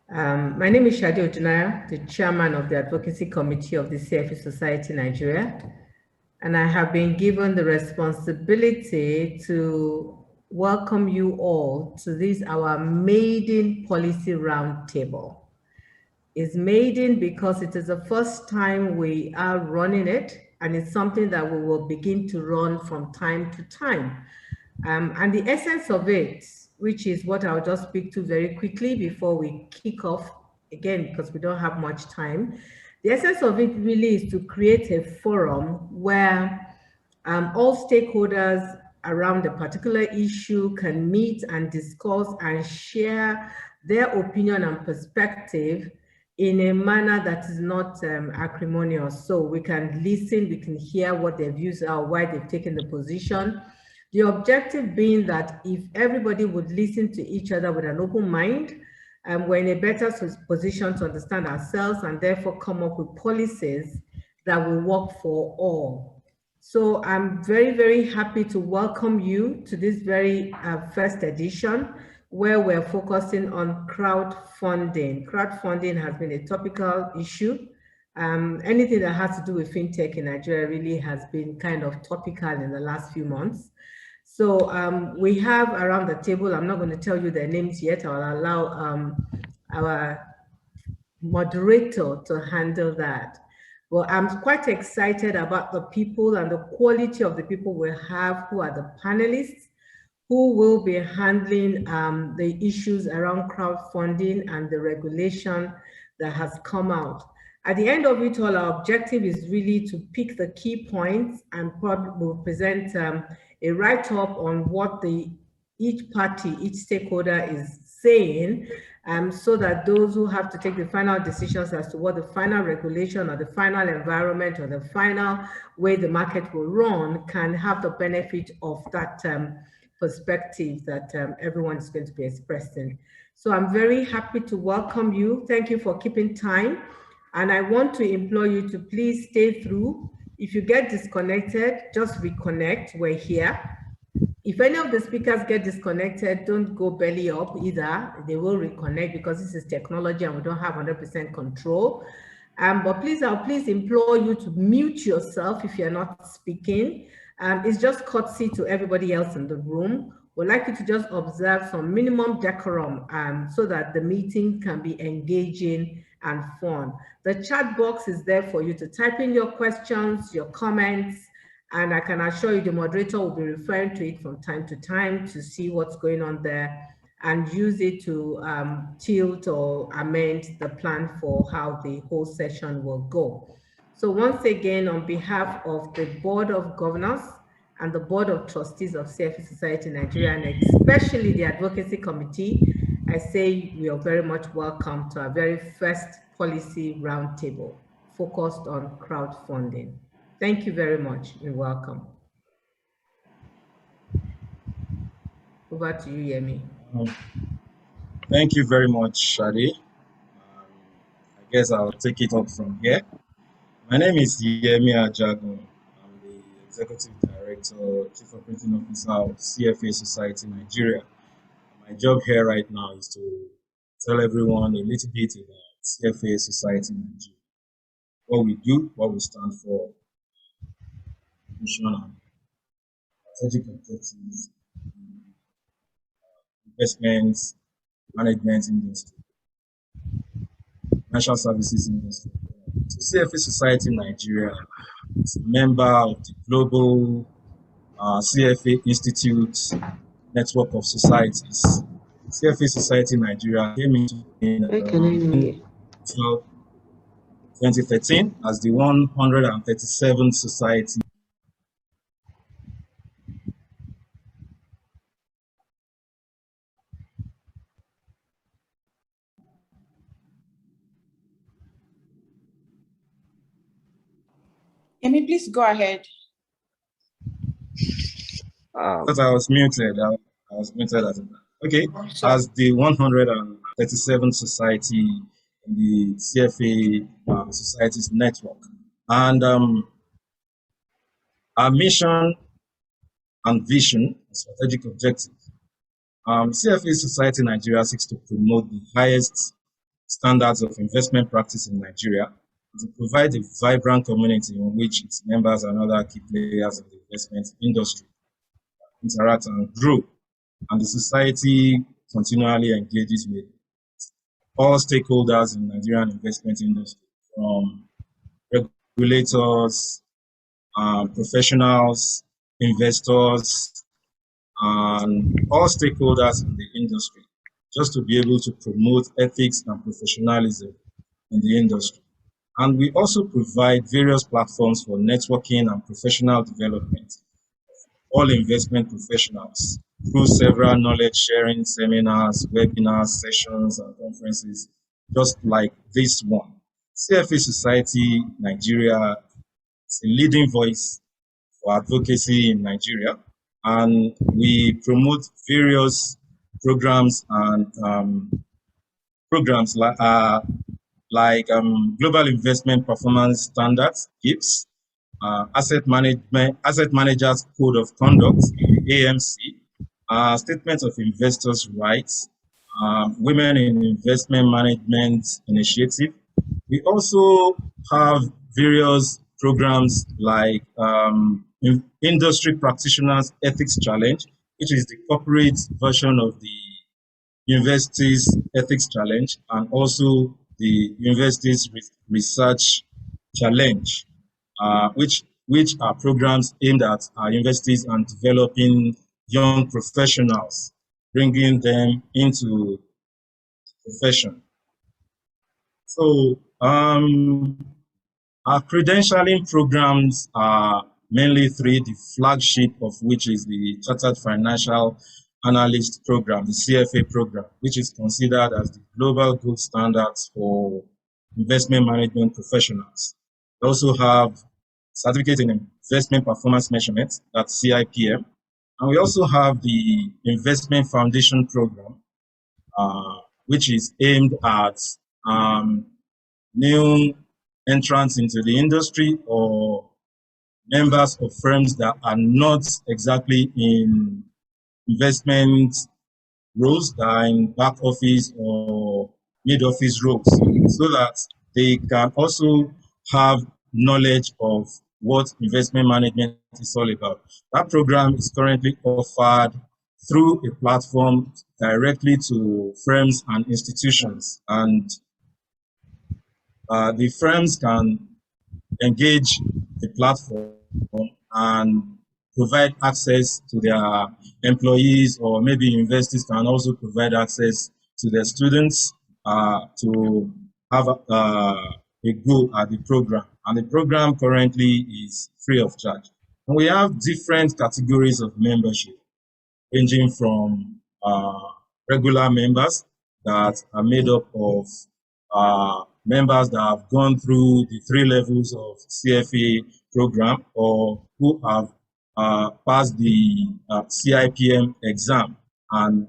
My name is Shadi Ojunaya, the chairman of the Advocacy Committee of the CFA Society Nigeria, and I have been given the responsibility to welcome you all to this, our maiden policy roundtable. It's maiden because it is the first time we are running it, and it's something that we will begin to run from time to time. And the essence of it, which is what I'll just speak to very quickly before we kick off, again, because we don't have much time. The essence of it really is to create a forum where all stakeholders around a particular issue can meet and discuss and share their opinion and perspective in a manner that is not acrimonious. So we can listen, we can hear what their views are, why they've taken the position. The objective being that if everybody would listen to each other with an open mind, we're in a better position to understand ourselves and therefore come up with policies that will work for all. So I'm very, very happy to welcome you to this very first edition where we're focusing on crowdfunding. Crowdfunding has been a topical issue. Anything that has to do with fintech in Nigeria really has been kind of topical in the last few months. So we have around the table, I'm not going to tell you their names yet, I'll allow our moderator to handle that. Well, I'm quite excited about the people and the quality of the people we have who are the panelists, who will be handling the issues around crowdfunding and the regulation that has come out. At the end of it all, our objective is really to pick the key points and we'll present a write-up on what each party, each stakeholder is saying, so that those who have to take the final decisions as to what the final regulation or the final environment or the final way the market will run can have the benefit of that perspective that everyone is going to be expressing. So I'm very happy to welcome you. Thank you for keeping time. And I want to implore you to please stay through. If you get disconnected, just reconnect. We're here. If any of the speakers get disconnected, don't go belly up either. They will reconnect because this is technology and we don't have 100% control. But please, I'll please implore you to mute yourself if you're not speaking. It's just courtesy to everybody else in the room. We'd like you to just observe some minimum decorum so that the meeting can be engaging and fun. The chat box is there for you to type in your questions, your comments, and I can assure you the moderator will be referring to it from time to time to see what's going on there and use it to tilt or amend the plan for how the whole session will go. So once again, on behalf of the Board of Governors and the Board of Trustees of CFA Society Nigeria, and especially the Advocacy Committee, I say we are very much welcome to our very first policy roundtable focused on crowdfunding. Thank you very much and welcome. Over to you, Yemi. Thank you very much, Shadi. I guess I'll take it up from here. My name is Yemi Ajagun. I'm the Executive Director, Chief Operating Officer of CFA Society Nigeria. My job here right now is to tell everyone a little bit about CFA Society Nigeria, what we do, what we stand for, mission and strategic objectives, investments, management industry, financial services industry. So CFA Society Nigeria is a member of the global CFA Institute network of societies. CFA Society Nigeria came into in 2013 as the 137th society. Amy, please go ahead. Because I was muted. I was muted as okay. As the 137th society in the CFA Societies Network, and our mission and vision, strategic objectives. CFA Society Nigeria seeks to promote the highest standards of investment practice in Nigeria, to provide a vibrant community in which its members and other key players in the investment industry interact and grow. And the society continually engages with all stakeholders in Nigerian investment industry, from regulators, professionals, investors, and all stakeholders in the industry, just to be able to promote ethics and professionalism in the industry. And we also provide various platforms for networking and professional development all investment professionals through several knowledge sharing seminars, webinars, sessions, and conferences, just like this one. CFA Society Nigeria is a leading voice for advocacy in Nigeria, and we promote various programs and programs like Global Investment Performance Standards, GIPS, Asset Managers Code of Conduct, AMC, Statement of Investors' Rights, Women in Investment Management Initiative. We also have various programs like Industry Practitioners Ethics Challenge, which is the corporate version of the Universities Ethics Challenge, and also the Universities Research Challenge, which are programs aimed at our universities and developing young professionals, bringing them into the profession. So our credentialing programs are mainly three, the flagship of which is the Chartered Financial Analyst Program, the CFA program, which is considered as the global gold standards for investment management professionals. We also have Certificate in Investment Performance Measurement, that's CIPM. And we also have the Investment Foundation Program, which is aimed at new entrants into the industry or members of firms that are not exactly in investment roles, that are in back office or mid office roles, so that they can also have knowledge of what investment management is all about. That program is currently offered through a platform directly to firms and institutions, and the firms can engage the platform and provide access to their employees, or maybe universities can also provide access to their students to have a go at the program. And the program currently is free of charge. And we have different categories of membership, ranging from regular members that are made up of members that have gone through the 3 levels of CFA program, or who have passed the CIPM exam and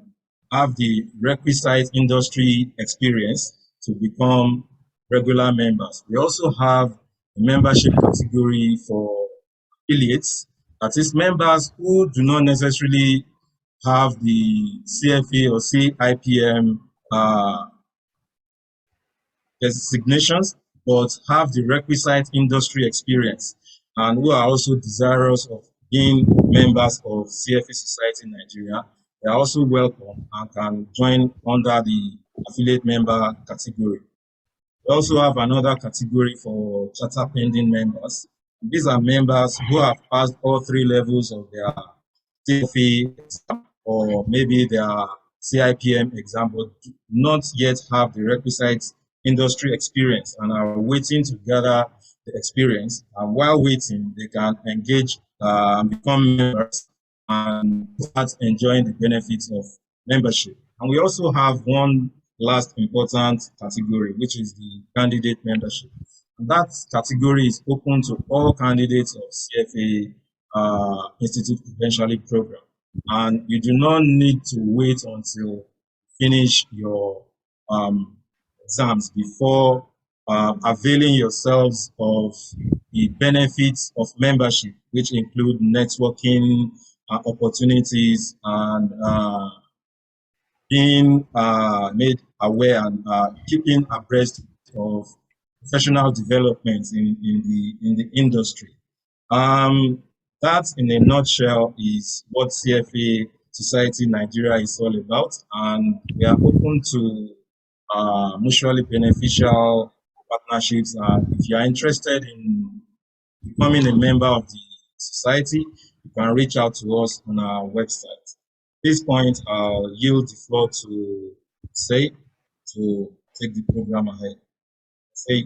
have the requisite industry experience to become regular members. We also have a membership category for affiliates, that is members who do not necessarily have the CFA or CIPM designations, but have the requisite industry experience, and who are also desirous of being members of CFA Society Nigeria. They are also welcome and can join under the affiliate member category. We also have another category for charter pending members. These are members who have passed all 3 levels of their CFA exam, or maybe their CIPM exam, but do not yet have the requisite industry experience and are waiting to gather the experience. And while waiting, they can engage and become members and start enjoying the benefits of membership. And we also have one last important category, which is the candidate membership. And that category is open to all candidates of CFA Institute Credentialing Program. And you do not need to wait until you finish your exams before availing yourselves of the benefits of membership, which include networking opportunities and being made aware and keeping abreast of professional developments in the industry. That, in a nutshell, is what CFA Society Nigeria is all about, and we are open to mutually beneficial partnerships. If you are interested in becoming a member of the society, you can reach out to us on our website. At this point, I'll yield the floor to Say to take the program ahead. Say,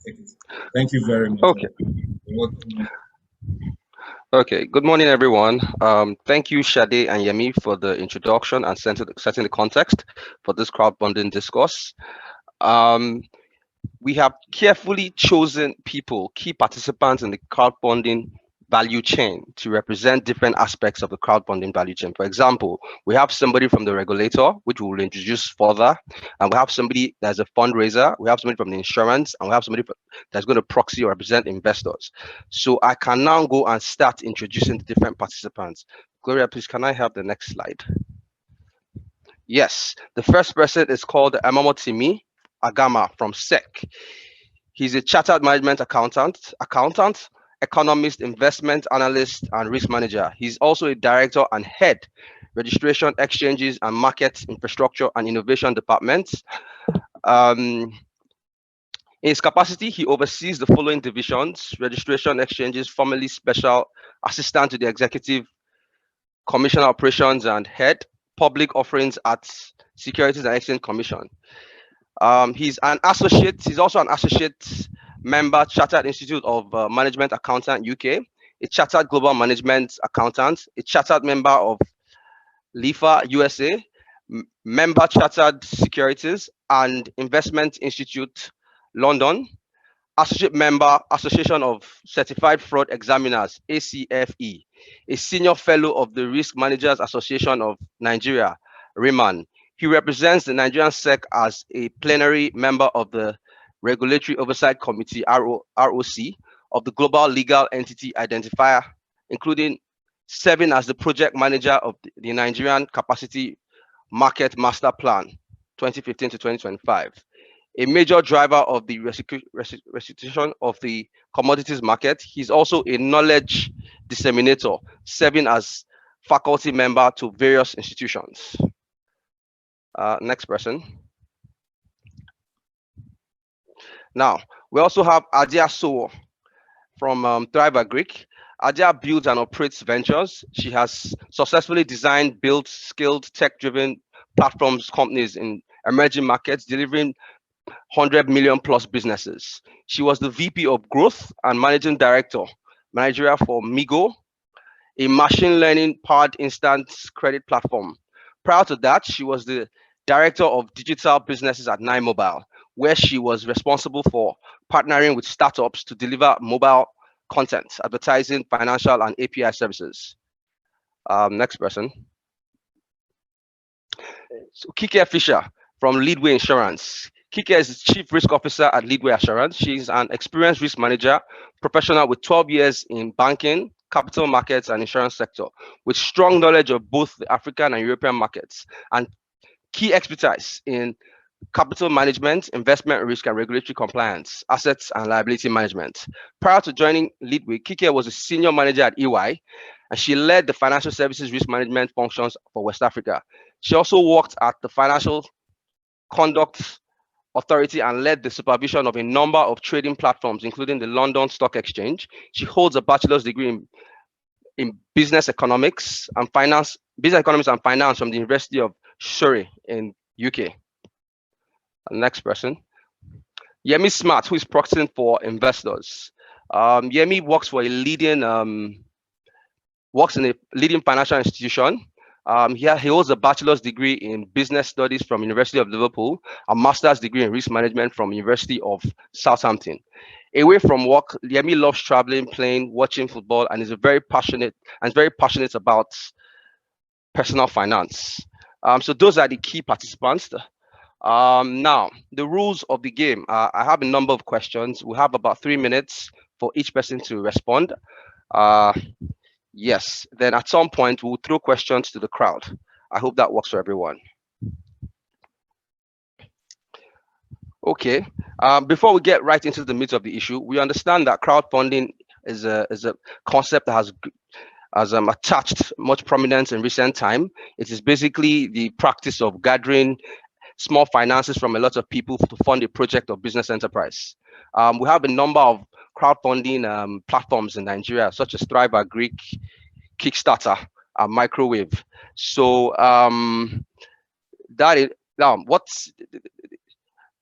take it. Thank you very much. Okay. You're welcome. Okay. Good morning, everyone. Thank you, Sade and Yemi, for the introduction and setting the context for this crowdfunding discourse. We have carefully chosen people, key participants in the crowdfunding value chain to represent different aspects of the crowdfunding value chain. For example, we have somebody from the regulator, which we will introduce further, and we have somebody that's a fundraiser, we have somebody from the insurance, and we have somebody that's going to proxy or represent investors. So I can now go and start introducing the different participants. Gloria, please, can I have the next slide? Yes, the first person is called Emamotimi Agama from SEC. He's a chartered management accountant, economist, investment analyst, and risk manager. He's also a director and head, registration, exchanges, and market infrastructure and innovation departments. In his capacity, he oversees the following divisions: registration, exchanges, formerly special assistant to the executive commissioner operations and head, public offerings at Securities and Exchange Commission. He's also an associate member, Chartered Institute of Management Accountant UK, a Chartered Global Management Accountant, a Chartered member of LIFA USA, member Chartered Securities and Investment Institute London, associate member Association of Certified Fraud Examiners, ACFE, a senior fellow of the Risk Managers Association of Nigeria, RIMAN. He represents the Nigerian SEC as a plenary member of the Regulatory Oversight Committee, ROC, of the Global Legal Entity Identifier, including serving as the project manager of the Nigerian Capacity Market Master Plan, 2015 to 2025. A major driver of the restitution of the commodities market. He's also a knowledge disseminator, serving as faculty member to various institutions. Next person. Now, we also have Adia Sowo from Thrive Greek. Adia builds and operates ventures. She has successfully designed, built, scaled, tech-driven platforms companies in emerging markets, delivering 100 million plus businesses. She was the VP of Growth and Managing Director, Nigeria for Migo, a machine learning powered instant credit platform. Prior to that, she was the Director of Digital Businesses at 9Mobile, where she was responsible for partnering with startups to deliver mobile content, advertising, financial, and API services. Next person. So Kike Fisher from Leadway Insurance. Kike is the Chief Risk Officer at Leadway Assurance. She's an experienced risk manager, professional with 12 years in banking, capital markets, and insurance sector, with strong knowledge of both the African and European markets, and key expertise in capital management, investment risk, and regulatory compliance, assets and liability management. Prior to joining Leadway, Kike was a senior manager at EY, and she led the financial services risk management functions for West Africa. She also worked at the Financial Conduct Authority and led the supervision of a number of trading platforms, including the London Stock Exchange. She holds a bachelor's degree in business economics and finance from the University of Surrey in UK. Next person. Yemi Smart, who is proxying for investors. Yemi works for a leading financial institution. He holds a bachelor's degree in business studies from University of Liverpool, a master's degree in risk management from University of Southampton. Away from work, Yemi loves traveling, playing, watching football, and is very passionate about personal finance. So those are the key participants. Now, the rules of the game. I have a number of questions. We have about 3 minutes for each person to respond. Yes, then at some point we'll throw questions to the crowd. I hope that works for everyone. Okay. Before we get right into the meat of the issue, we understand that crowdfunding is a concept that has attached much prominence in recent time. It is basically the practice of gathering small finances from a lot of people to fund a project or business enterprise. We have a number of crowdfunding platforms in Nigeria, such as Thrive Agri, Kickstarter, and Microwave. So that is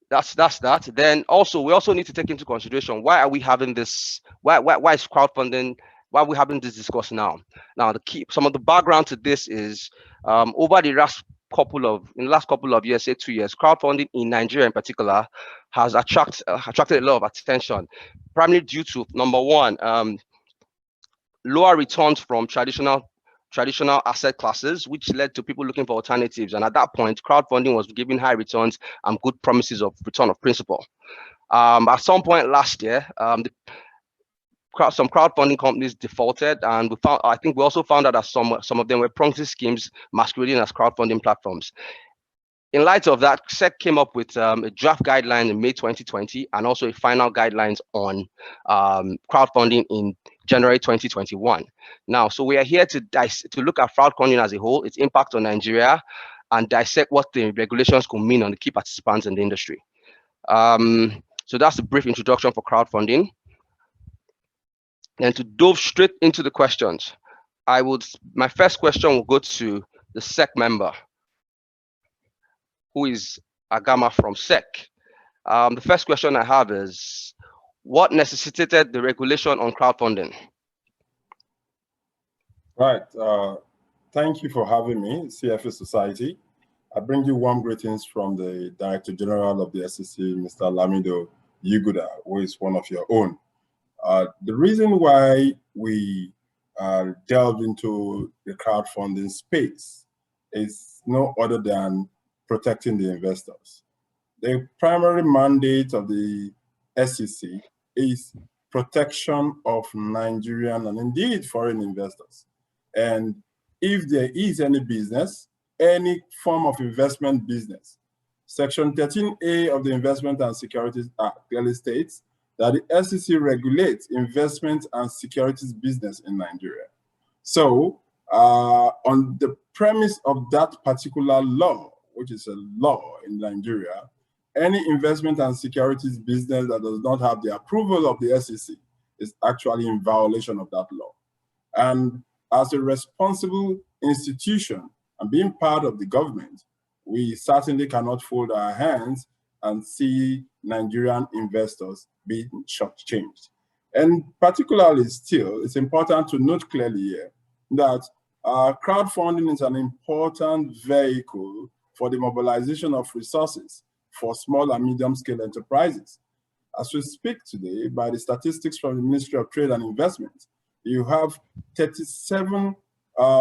that's that. Then also we also need to take into consideration, why are we having this? Why is crowdfunding? Why are we having this discussion now? Now some of the background to this is over the last couple of years, say 2 years, crowdfunding in Nigeria in particular has attracted a lot of attention, primarily due to, number one, lower returns from traditional asset classes, which led to people looking for alternatives. And at that point, crowdfunding was giving high returns and good promises of return of principal. At some point last year, some crowdfunding companies defaulted, and I think we also found out that some of them were Ponzi schemes masquerading as crowdfunding platforms. In light of that, SEC came up with a draft guideline in May 2020, and also a final guidelines on crowdfunding in January 2021. Now, so we are here to look at crowdfunding as a whole, its impact on Nigeria, and dissect what the regulations could mean on the key participants in the industry. So that's a brief introduction for crowdfunding. And to dove straight into the questions, my first question will go to the SEC member, who is Agama from SEC. The first question I have is, what necessitated the regulation on crowdfunding? Right. Thank you for having me, CFA Society. I bring you warm greetings from the Director General of the SEC, Mr. Lamido Yuguda, who is one of your own. The reason why we delved into the crowdfunding space is no other than protecting the investors. The primary mandate of the SEC is protection of Nigerian and indeed foreign investors. And if there is any business, any form of investment business, Section 13A of the Investment and Securities Act clearly states that the SEC regulates investment and securities business in Nigeria. So on the premise of that particular law, which is a law in Nigeria, any investment and securities business that does not have the approval of the SEC is actually in violation of that law. And as a responsible institution and being part of the government, we certainly cannot fold our hands and see Nigerian investors being shortchanged. And particularly still, it's important to note clearly here that crowdfunding is an important vehicle for the mobilization of resources for small and medium-scale enterprises. As we speak today, by the statistics from the Ministry of Trade and Investment, you have 37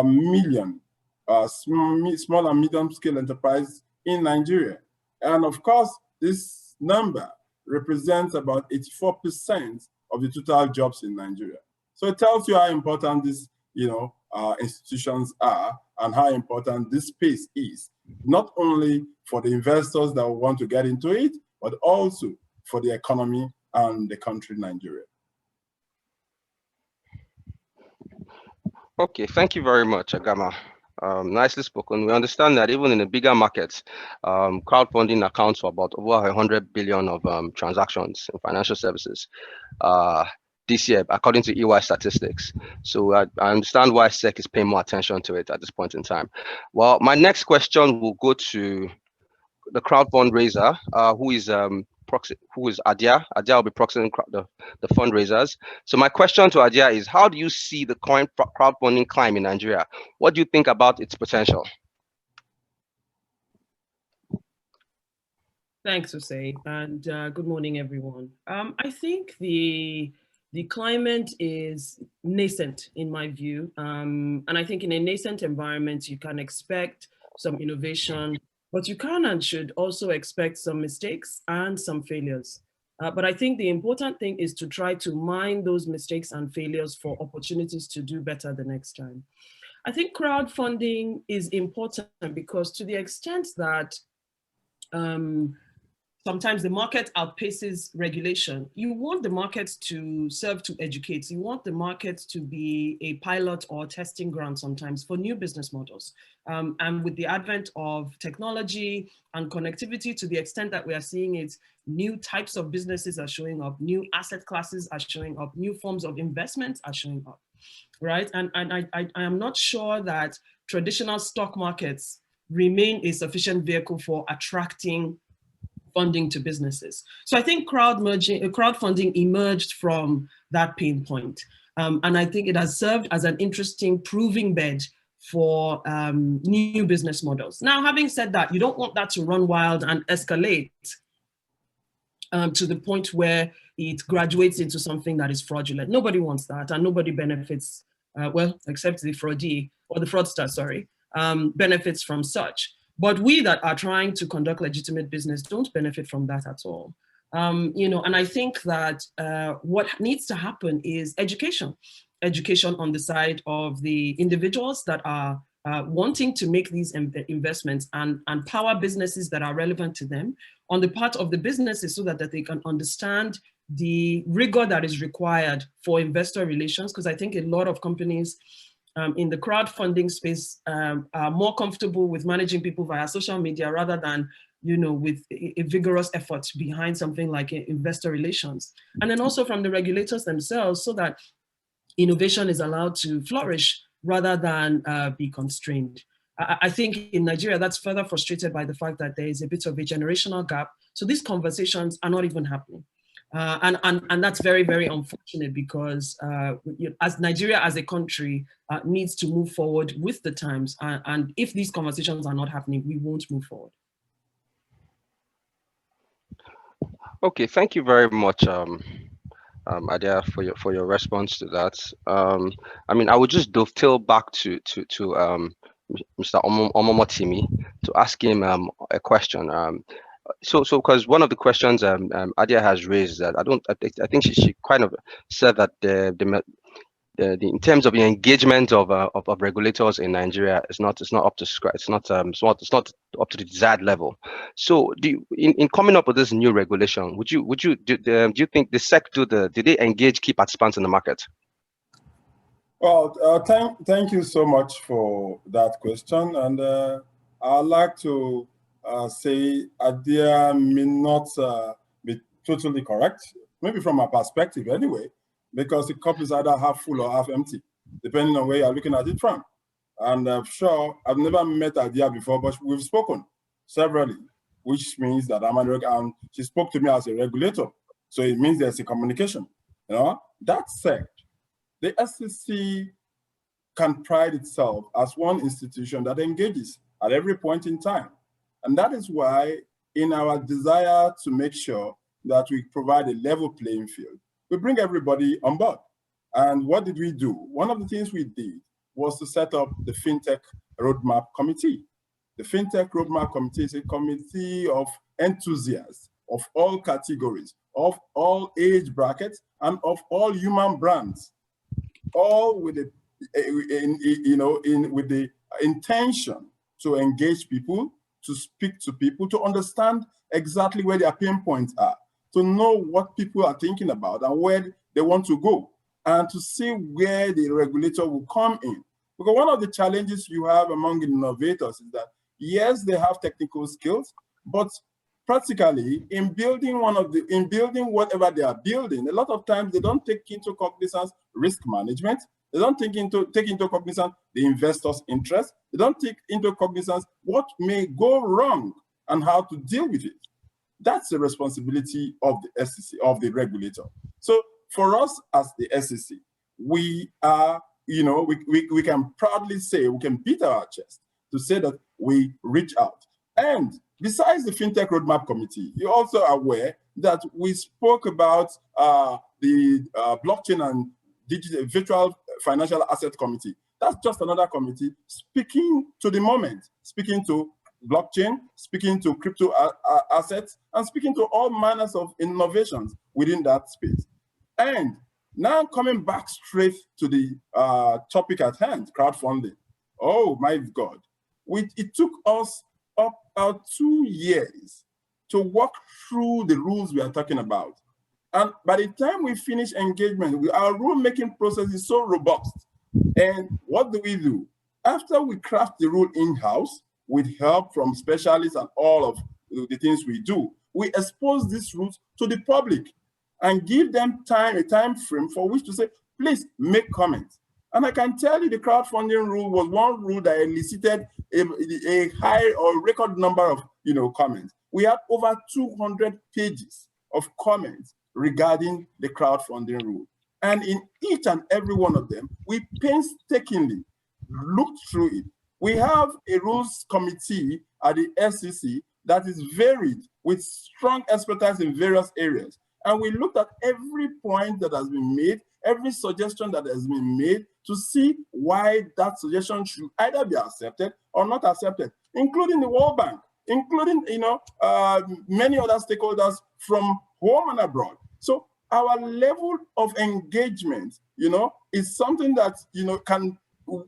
million small and medium-scale enterprises in Nigeria. And of course, this number represents about 84% of the total jobs in Nigeria. So it tells you how important these institutions are and how important this space is, not only for the investors that want to get into it, but also for the economy and the country, Nigeria. Okay, thank you very much, Agama. Nicely spoken. We understand that even in the bigger markets, crowdfunding accounts for about over 100 billion of transactions in financial services this year, according to EY statistics. So I understand why SEC is paying more attention to it at this point in time. Well, my next question will go to the crowdfund raiser, who is Adia. Adia will be proxying the fundraisers. So my question to Adia is, how do you see the current crowdfunding climb in Nigeria? What do you think about its potential? Thanks, Osei, and good morning, everyone. I think the climate is nascent, in my view, and I think in a nascent environment, you can expect some innovation, but you can and should also expect some mistakes and some failures. But I think the important thing is to try to mine those mistakes and failures for opportunities to do better the next time. I think crowdfunding is important because to the extent that sometimes the market outpaces regulation. You want the market to serve to educate. You want the market to be a pilot or testing ground sometimes for new business models. And with the advent of technology and connectivity, to the extent that we are seeing it, new types of businesses are showing up, new asset classes are showing up, new forms of investments are showing up, right? And I am not sure that traditional stock markets remain a sufficient vehicle for attracting funding to businesses. So I think crowdfunding emerged from that pain point. And I think it has served as an interesting proving bed for new business models. Now, having said that, you don't want that to run wild and escalate to the point where it graduates into something that is fraudulent. Nobody wants that, and nobody benefits, well, except the fraudee, or the fraudster, sorry, benefits from such. But we that are trying to conduct legitimate business don't benefit from that at all. You know, and I think that what needs to happen is education on the side of the individuals that are wanting to make these investments and power businesses that are relevant to them on the part of the businesses, so that they can understand the rigor that is required for investor relations. Because I think a lot of companies in the crowdfunding space are more comfortable with managing people via social media rather than, you know, with a vigorous effort behind something like investor relations. And then also from the regulators themselves, so that innovation is allowed to flourish rather than be constrained. I think in Nigeria, that's further frustrated by the fact that there is a bit of a generational gap. So these conversations are not even happening. And that's very, very unfortunate, because as Nigeria as a country needs to move forward with the times. And if these conversations are not happening, we won't move forward. Okay, thank you very much, Adia, for your response to that. I mean, I would just dovetail back to Mr. Omomotimi to ask him a question. So because one of the questions Adia has raised, that I think she kind of said that the in terms of the engagement of regulators in Nigeria, it's not up to scratch. It's not up to the desired level. So in coming up with this new regulation, do you think the SEC did they engage key participants in the market? Well, thank you so much for that question, and I'd like to say Adia may not be totally correct, maybe from a perspective anyway, because the cup is either half full or half empty, depending on where you're looking at it from. And I'm sure I've never met Adia before, but we've spoken severally, which means that and she spoke to me as a regulator. So it means there's a communication. You know? That said, the SEC can pride itself as one institution that engages at every point in time. And that is why, in our desire to make sure that we provide a level playing field, we bring everybody on board. And what did we do? One of the things we did was to set up the Fintech Roadmap Committee. The Fintech Roadmap Committee is a committee of enthusiasts of all categories, of all age brackets, and of all human brands, all with the with the intention to engage people, to speak to people, to understand exactly where their pain points are, to know what people are thinking about and where they want to go, and to see where the regulator will come in. Because one of the challenges you have among innovators is that, yes, they have technical skills, but practically in building whatever they are building, a lot of times they don't take into cognizance risk management. They don't take into cognizance the investor's interest. They don't take into cognizance what may go wrong and how to deal with it. That's the responsibility of the SEC, of the regulator. So for us as the SEC, we are, we can proudly say, we can beat our chest to say that we reach out. And besides the Fintech Roadmap Committee, you're also aware that we spoke about the Blockchain and Digital Virtual Financial Asset Committee. That's just another committee speaking to the moment, speaking to blockchain, speaking to crypto assets, and speaking to all manners of innovations within that space. And now coming back straight to the topic at hand, crowdfunding. Oh my God. It took us about 2 years to walk through the rules we are talking about. And by the time we finish engagement, our rule-making process is so robust. And what do? After we craft the rule in-house, with help from specialists and all of the things we do, we expose these rules to the public and give them a time frame for which to say, please make comments. And I can tell you the crowdfunding rule was one rule that elicited a high or record number of comments. We had over 200 pages of comments regarding the crowdfunding rule. And in each and every one of them, we painstakingly looked through it. We have a rules committee at the SEC that is varied with strong expertise in various areas. And we looked at every point that has been made, every suggestion that has been made to see why that suggestion should either be accepted or not accepted, including the World Bank, including many other stakeholders from home and abroad. So our level of engagement, is something that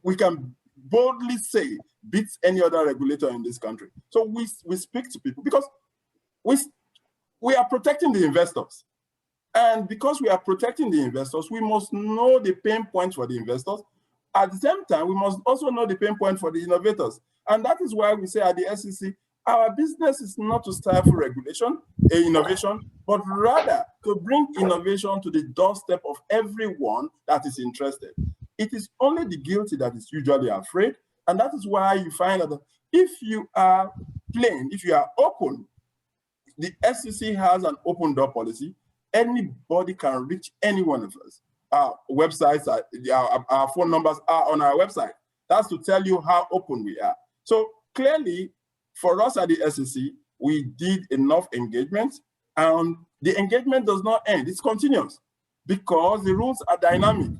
we can boldly say beats any other regulator in this country. So we speak to people because we are protecting the investors. And because we are protecting the investors, we must know the pain points for the investors. At the same time, we must also know the pain point for the innovators. And that is why we say at the SEC, our business is not to stifle innovation, but rather to bring innovation to the doorstep of everyone that is interested. It is only the guilty that is usually afraid. And that is why you find that if you are plain, if you are open, the SEC has an open door policy. Anybody can reach any one of us. Our websites, our phone numbers are on our website. That's to tell you how open we are. So clearly, for us at the SEC, we did enough engagement, and the engagement does not end. It's continuous because the rules are dynamic.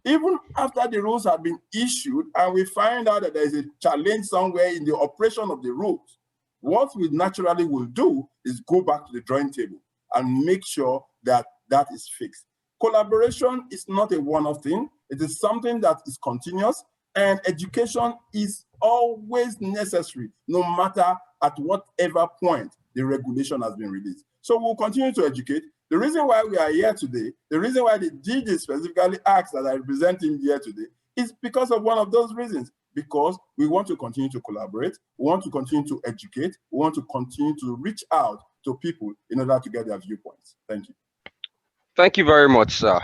Even after the rules have been issued and we find out that there is a challenge somewhere in the operation of the rules, what we naturally will do is go back to the drawing table and make sure that that is fixed. Collaboration is not a one-off thing. It is something that is continuous, and education is always necessary, no matter at whatever point the regulation has been released. So we'll continue to educate. The reason why we are here today, the reason why the DG specifically asked that I represent him here today, is because of one of those reasons. Because we want to continue to collaborate, we want to continue to educate, we want to continue to reach out to people in order to get their viewpoints. Thank you. Thank you very much, sir.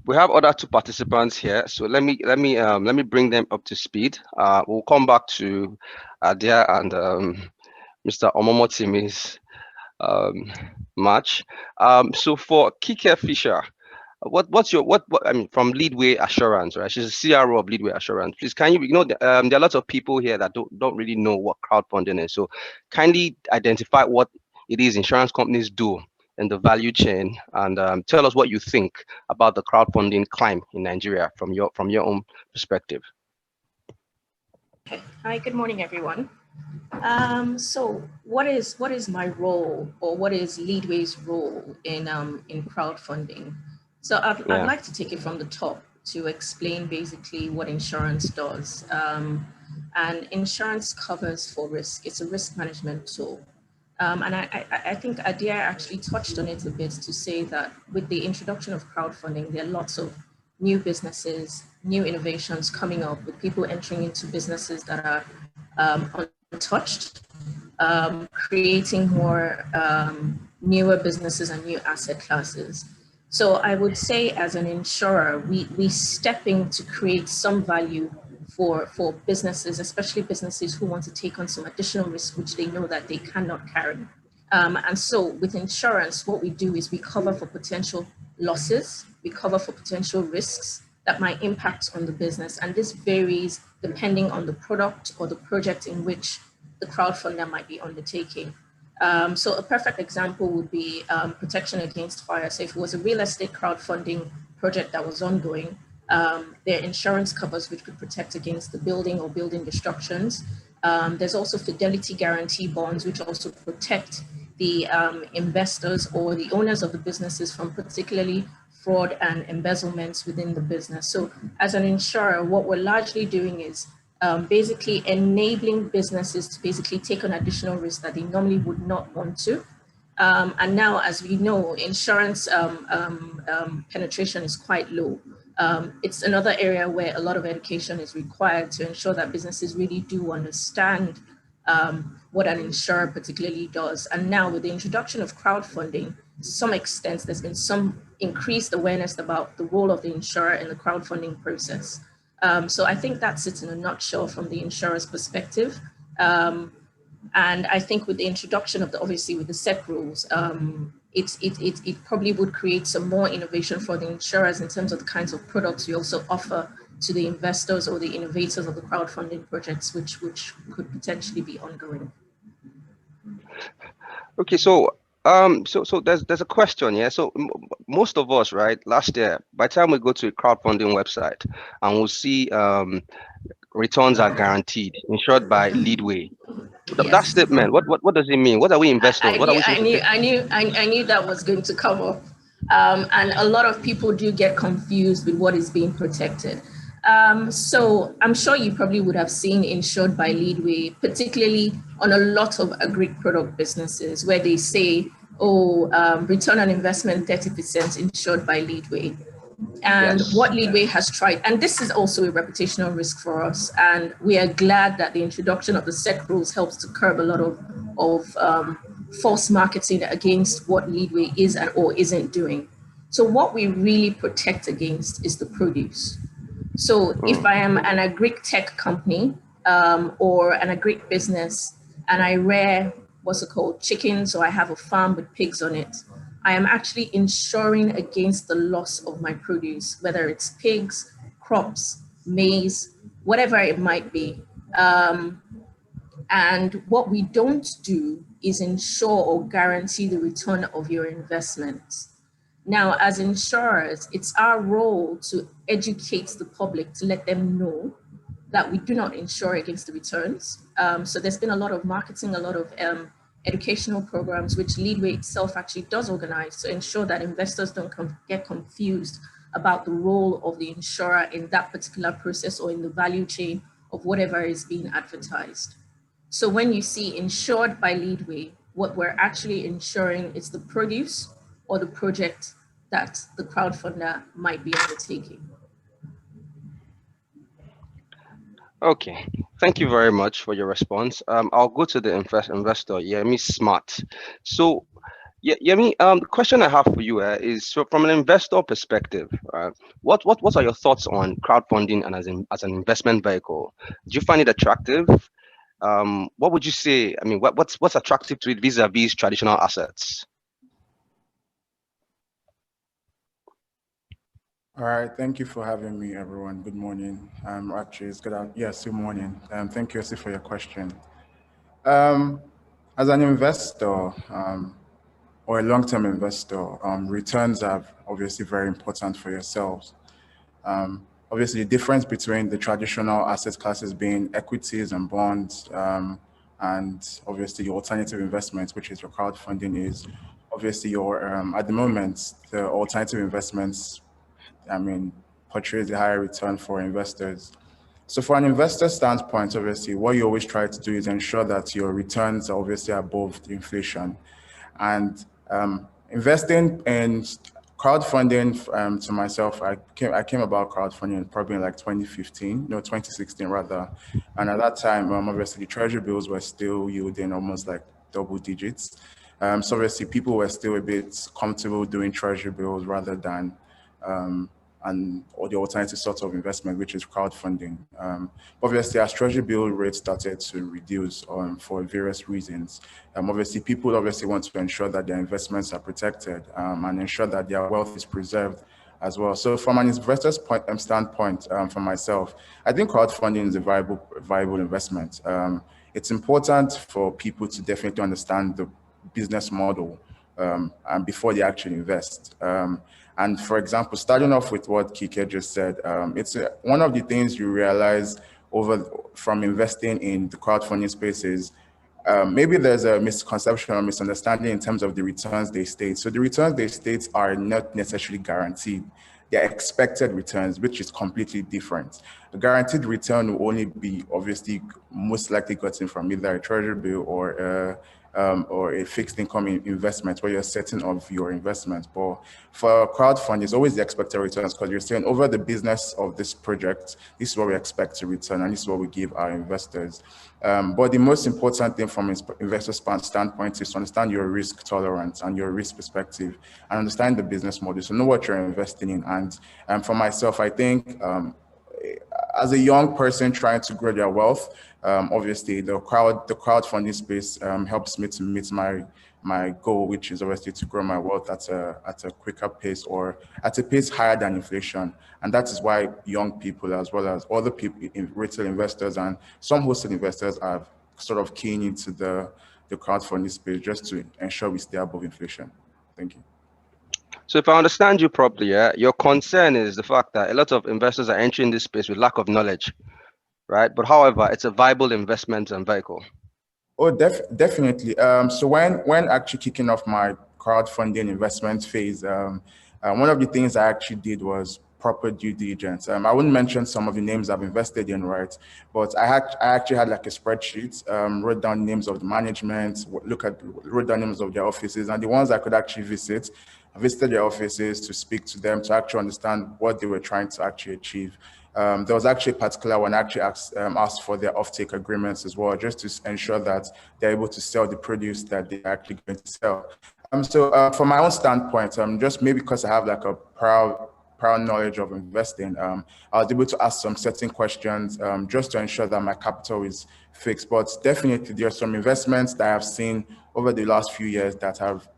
We have other two participants here, so let me bring them up to speed. We'll come back to Adia and Mr. Omomotimi's match. So for Kike Fisher, what's your I mean, from Leadway Assurance, right? She's a CRO of Leadway Assurance. Please, can you there are lots of people here that don't really know what crowdfunding is. So kindly identify what it is insurance companies do in the value chain, and tell us what you think about the crowdfunding climb in Nigeria from your own perspective. Okay. Hi, good morning, everyone. So what is my role, or what is Leadway's role in crowdfunding? So I'd like to take it from the top to explain basically what insurance does. And insurance covers for risk. It's a risk management tool. And I think Adia actually touched on it a bit to say that with the introduction of crowdfunding, there are lots of new businesses, new innovations coming up, with people entering into businesses that are untouched, creating more newer businesses and new asset classes. So I would say as an insurer, we step in to create some value for businesses, especially businesses who want to take on some additional risk, which they know that they cannot carry. And so with insurance, what we do is we cover for potential losses, we cover for potential risks that might impact on the business. And this varies depending on the product or the project in which the crowdfunder might be undertaking. So a perfect example would be protection against fire. So if it was a real estate crowdfunding project that was ongoing, there are insurance covers which could protect against the building or building destructions. There's also fidelity guarantee bonds, which also protect the investors or the owners of the businesses from particularly fraud and embezzlements within the business. So as an insurer, what we're largely doing is basically enabling businesses to basically take on additional risks that they normally would not want to. And now, as we know, insurance penetration is quite low. It's another area where a lot of education is required to ensure that businesses really do understand what an insurer particularly does. And now with the introduction of crowdfunding, to some extent, there's been some increased awareness about the role of the insurer in the crowdfunding process. So I think that's it in a nutshell from the insurer's perspective. And I think with the introduction of obviously with the SEC rules, it probably would create some more innovation for the insurers in terms of the kinds of products we also offer to the investors or the innovators of the crowdfunding projects, which could potentially be ongoing. Okay, so there's a question, yeah. So most of us, right, last year, by the time we go to a crowdfunding website and we'll see returns are guaranteed, insured by Leadway. Yes. That statement, what does it mean? What are we investors? I knew that was going to come up. And a lot of people do get confused with what is being protected. So I'm sure you probably would have seen insured by Leadway, particularly on a lot of agri product businesses where they say, return on investment 30% insured by Leadway. And yes, what Leadway has tried, and this is also a reputational risk for us, and we are glad that the introduction of the SEC rules helps to curb a lot of false marketing against what Leadway is or isn't doing. So what we really protect against is the produce. So if I am an agric tech company or an agric business and I rear chickens, or I have a farm with pigs on it, I am actually insuring against the loss of my produce, whether it's pigs, crops, maize, whatever it might be. And what we don't do is insure or guarantee the return of your investment. Now, as insurers, it's our role to educate the public, to let them know that we do not insure against the returns. So there's been a lot of marketing, a lot of educational programs, which Leadway itself actually does organize to ensure that investors don't get confused about the role of the insurer in that particular process or in the value chain of whatever is being advertised. So when you see insured by Leadway, what we're actually insuring is the produce or the project that the crowdfunder might be undertaking. Okay, thank you very much for your response. I'll go to the investor, Yemi Smart. So, Yemi, the question I have for you is, so from an investor perspective, what are your thoughts on crowdfunding and as an investment vehicle? Do you find it attractive? What would you say? I mean, what's attractive to it vis-a-vis traditional assets? All right, thank you for having me, everyone. Good morning. Actually, it's good. Yes, good morning. Thank you, Yossi, for your question. As an investor or a long-term investor, returns are obviously very important for yourselves. Obviously, the difference between the traditional asset classes being equities and bonds, and obviously your alternative investments, which is your crowdfunding, is obviously your at the moment the alternative investments, portrays a higher return for investors. So for an investor standpoint, obviously, what you always try to do is ensure that your returns are obviously above the inflation. And investing in crowdfunding, to myself, I came about crowdfunding probably in like 2016 rather. And at that time, obviously, the treasury bills were still yielding almost like double digits. So obviously, people were still a bit comfortable doing treasury bills rather than or the alternative sort of investment, which is crowdfunding. Obviously, as treasury bill rates started to reduce for various reasons, obviously people obviously want to ensure that their investments are protected and ensure that their wealth is preserved as well. So from an investor's standpoint, for myself, I think crowdfunding is a viable investment. It's important for people to definitely understand the business model and before they actually invest. And for example, starting off with what Kike just said, it's one of the things you realize from investing in the crowdfunding space is maybe there's a misconception or misunderstanding in terms of the returns they state. So the returns they state are not necessarily guaranteed. their expected returns, which is completely different. A guaranteed return will only be obviously most likely gotten from either a treasury bill or a fixed income investment where you're setting up your investment. But for crowdfunding, it's always the expected returns, because you're saying over the business of this project, this is what we expect to return, and this is what we give our investors. But the most important thing from an investor standpoint is to understand your risk tolerance and your risk perspective, and understand the business model, so know what you're investing in. And for myself, I think as a young person trying to grow their wealth, obviously the crowdfunding space helps me to meet my goal, which is obviously to grow my wealth at a quicker pace, or at a pace higher than inflation. And that is why young people, as well as other people, retail investors and some wholesale investors, are sort of keying into the crowdfunding space just to ensure we stay above inflation. Thank you. So if I understand you properly, yeah, your concern is the fact that a lot of investors are entering this space with lack of knowledge, right? But however, it's a viable investment and vehicle. Oh, definitely. So when actually kicking off my crowdfunding investment phase, one of the things I actually did was proper due diligence. I wouldn't mention some of the names I've invested in, right? But I actually had like a spreadsheet, wrote down names of the management, wrote down names of their offices, and the ones I could actually visit. I visited their offices to speak to them, to actually understand what they were trying to actually achieve. There was actually a particular one I actually asked for their offtake agreements as well, just to ensure that they're able to sell the produce that they're actually going to sell. So from my own standpoint, just maybe because I have like a prior knowledge of investing, I was able to ask some certain questions just to ensure that my capital is fixed. But definitely there are some investments that I've seen over the last few years that have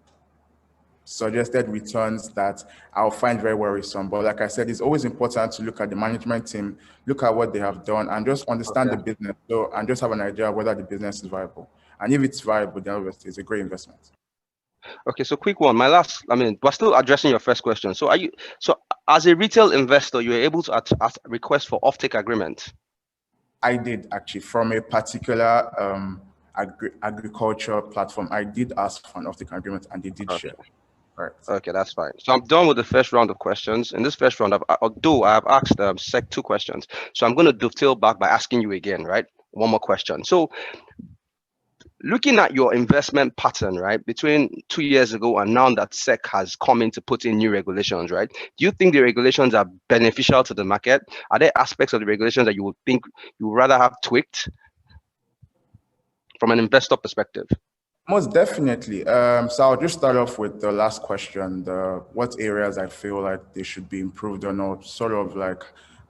suggested returns that I'll find very worrisome. But like I said, it's always important to look at the management team, look at what they have done, and just understand the business, and just have an idea of whether the business is viable. And if it's viable, then obviously it's a great investment. Okay, so quick one. We're still addressing your first question. So as a retail investor, you were able to ask request for offtake agreement? I did, actually, from a particular agriculture platform. I did ask for an offtake agreement, and they did share. Right. Okay, that's fine. So I'm done with the first round of questions. In this first round, although I have asked SEC 2 questions, so I'm going to dovetail back by asking you again, right? One more question. So looking at your investment pattern, right, between 2 years ago and now that SEC has come in to put in new regulations, right? Do you think the regulations are beneficial to the market? Are there aspects of the regulations that you would think you would rather have tweaked from an investor perspective? Most definitely. So I'll just start off with the last question, what areas I feel like they should be improved on, or sort of like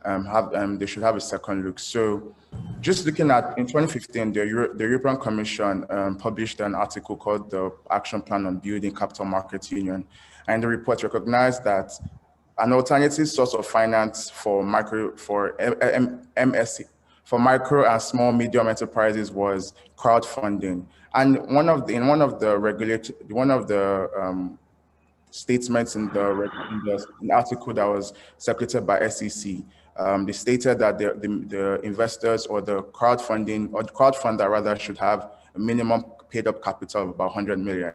they should have a second look. So just looking at, in 2015, the European Commission published an article called the Action Plan on Building Capital Markets Union. And the report recognized that an alternative source of finance for micro and small medium enterprises was crowdfunding. And one of the statements in the article that was circulated by SEC, they stated that the investors, or the crowdfunder rather, should have a minimum paid up capital of about 100 million.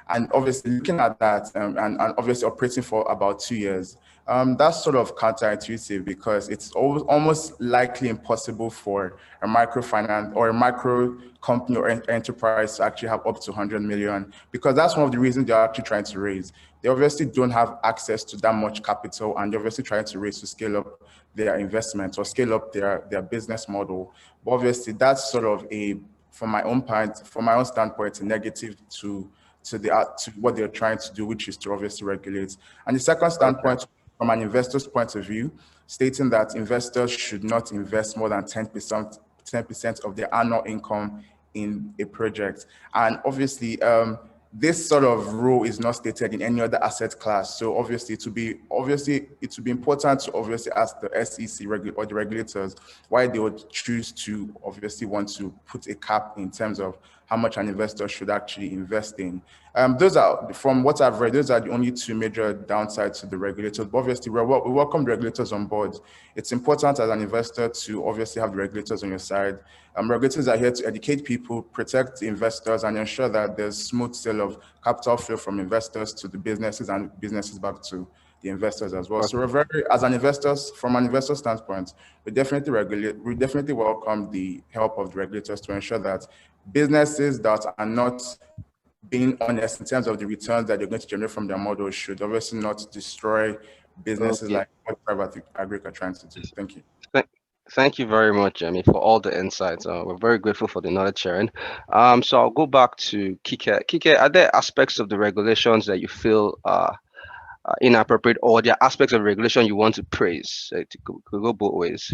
And obviously looking at that and obviously operating for about 2 years, that's sort of counterintuitive, because it's almost likely impossible for a microfinance or a micro company or enterprise to actually have up to 100 million, because that's one of the reasons they're actually trying to raise. They obviously don't have access to that much capital, and they're obviously trying to raise to scale up their investments or scale up their business model. But obviously that's sort of from my own standpoint, a negative to what they're trying to do, which is to obviously regulate. And the second standpoint, from an investor's point of view, stating that investors should not invest more than 10% of their annual income in a project. And obviously, this sort of rule is not stated in any other asset class. So obviously, it would be important to obviously ask the SEC or the regulators why they would choose to obviously want to put a cap in terms of how much an investor should actually invest in. Those are, from what I've read, those are the only 2 major downsides to the regulators. But obviously, we welcome the regulators on board. It's important as an investor to obviously have the regulators on your side. Regulators are here to educate people, protect the investors, and ensure that there's smooth sale of capital flow from investors to the businesses, and businesses back to the investors as well. So we're very, as an investors, from an investor standpoint, we definitely welcome the help of the regulators to ensure that businesses that are not being honest in terms of the returns that they're going to generate from their model should obviously not destroy businesses like what private agri are trying to do. Thank you. Thank you very much, Jamie, for all the insights. We're very grateful for the knowledge sharing. So I'll go back to Kike. Kike, are there aspects of the regulations that you feel are inappropriate, or there are aspects of regulation you want to praise? It could go both ways.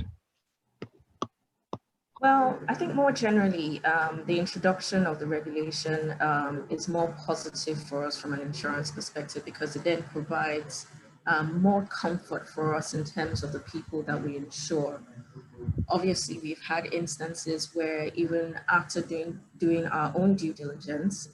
Well, I think more generally, the introduction of the regulation is more positive for us from an insurance perspective, because it then provides more comfort for us in terms of the people that we insure. Obviously, we've had instances where even after doing our own due diligence,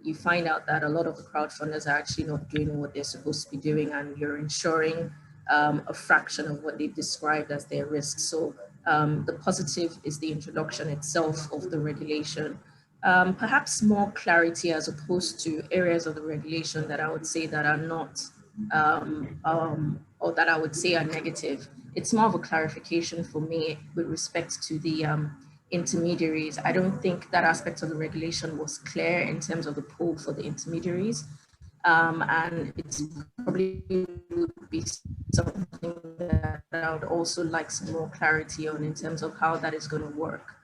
you find out that a lot of the crowdfunders are actually not doing what they're supposed to be doing, and you're insuring a fraction of what they've described as their risk. So the positive is the introduction itself of the regulation. Perhaps more clarity as opposed to areas of the regulation that I would say that are not, or that I would say are negative. It's more of a clarification for me with respect to the intermediaries. I don't think that aspect of the regulation was clear in terms of the pool for the intermediaries. And it's probably would be something that I would also like some more clarity on in terms of how that is going to work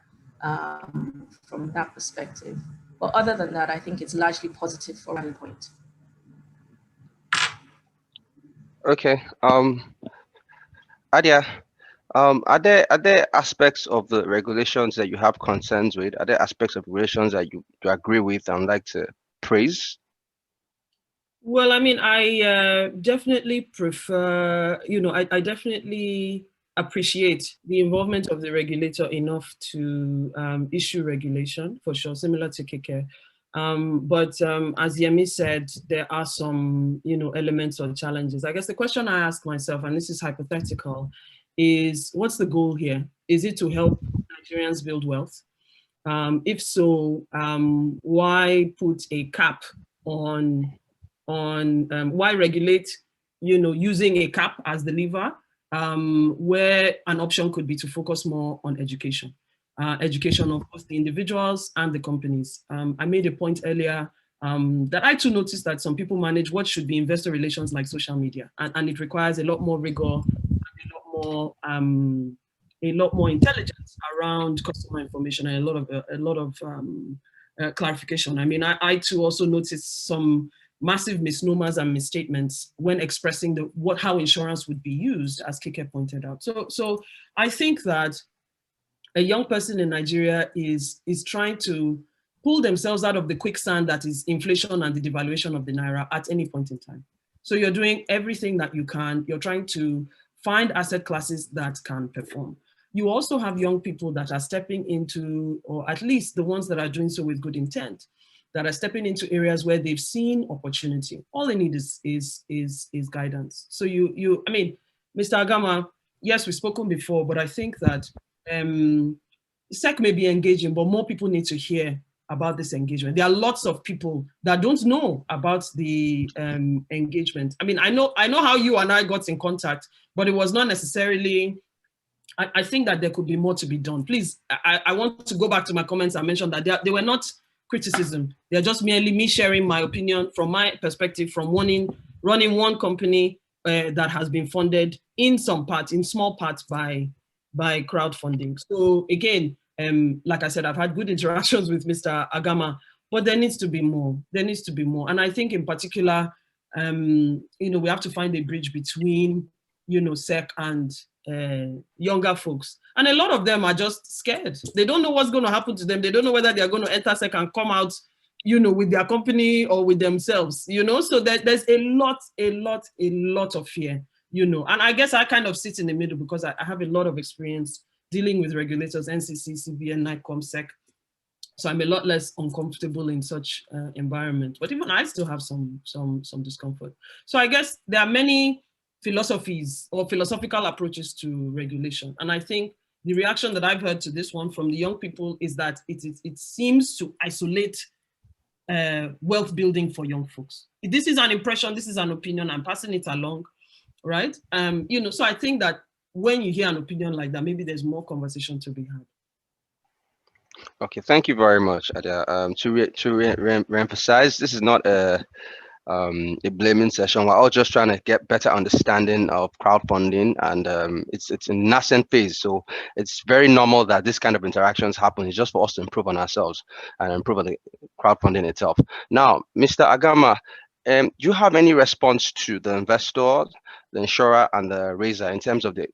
from that perspective. But other than that, I think it's largely positive for one point. Okay. Adia, are there aspects of the regulations that you have concerns with? Are there aspects of regulations that you agree with and like to praise? Well, I mean, I definitely prefer, I definitely appreciate the involvement of the regulator enough to issue regulation, for sure, similar to Kike. But as Yemi said, there are some, elements or challenges. I guess the question I ask myself, and this is hypothetical, is what's the goal here? Is it to help Nigerians build wealth? If so, why put a cap on why regulate, using a cap as the lever, where an option could be to focus more on education. Education of both the individuals and the companies. I made a point earlier that I too noticed that some people manage what should be investor relations like social media, and it requires a lot more rigor, and a lot more intelligence around customer information, and a lot of clarification. I mean, I too also noticed some massive misnomers and misstatements when expressing how insurance would be used, as Kike pointed out. So I think that a young person in Nigeria is trying to pull themselves out of the quicksand that is inflation and the devaluation of the Naira at any point in time. So you're doing everything that you can. You're trying to find asset classes that can perform. You also have young people that are stepping into, or at least the ones that are doing so with good intent, that are stepping into areas where they've seen opportunity. All they need is guidance. So I mean, Mr. Agama, yes, we've spoken before, but I think that SEC may be engaging, but more people need to hear about this engagement. There are lots of people that don't know about the engagement. I mean, I know how you and I got in contact, but it was not necessarily, I think that there could be more to be done. Please, I want to go back to my comments. I mentioned that they were not criticism. They're just merely me sharing my opinion from my perspective, from running one company that has been funded in small parts by crowdfunding. So again, like I said, I've had good interactions with Mr. Agama, but there needs to be more. There needs to be more. And I think in particular, we have to find a bridge between, SEC and younger folks. And a lot of them are just scared. They don't know what's going to happen to them. They don't know whether they're going to enter SEC and come out, with their company or with themselves, So there's a lot of fear, And I guess I kind of sit in the middle because I have a lot of experience dealing with regulators, NCC, CBN, NICOM, SEC. So I'm a lot less uncomfortable in such environment. But even I still have some discomfort. So I guess there are many philosophies or philosophical approaches to regulation. And I think the reaction that I've heard to this one from the young people is that it seems to isolate wealth building for young folks. This is an impression, this is an opinion, I'm passing it along, right? You know, so I think that when you hear an opinion like that, maybe there's more conversation to be had. Okay, thank you very much, Ada. To re-emphasize, this is not a blaming session. We're all just trying to get better understanding of crowdfunding, and it's in nascent phase. So it's very normal that this kind of interactions happen. It's just for us to improve on ourselves and improve on the crowdfunding itself. Now, Mr. Agama, do you have any response to the investor, the insurer, and the raiser in terms of the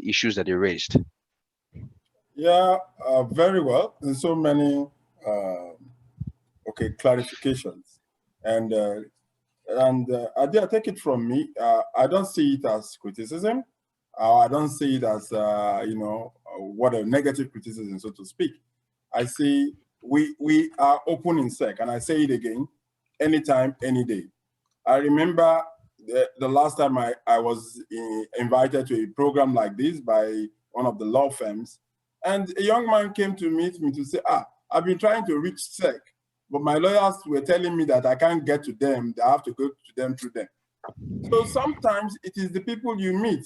issues that they raised? Yeah, very well. There's so many clarifications, and Ade, take it from me. I don't see it as criticism. I don't see it as what a negative criticism, so to speak. I see we are open in SEC, and I say it again, anytime, any day. I remember the last time I was invited to a program like this by one of the law firms, and a young man came to meet me to say, I've been trying to reach SEC, but my lawyers were telling me that I can't get to them. I have to go to them through them. So sometimes it is the people you meet.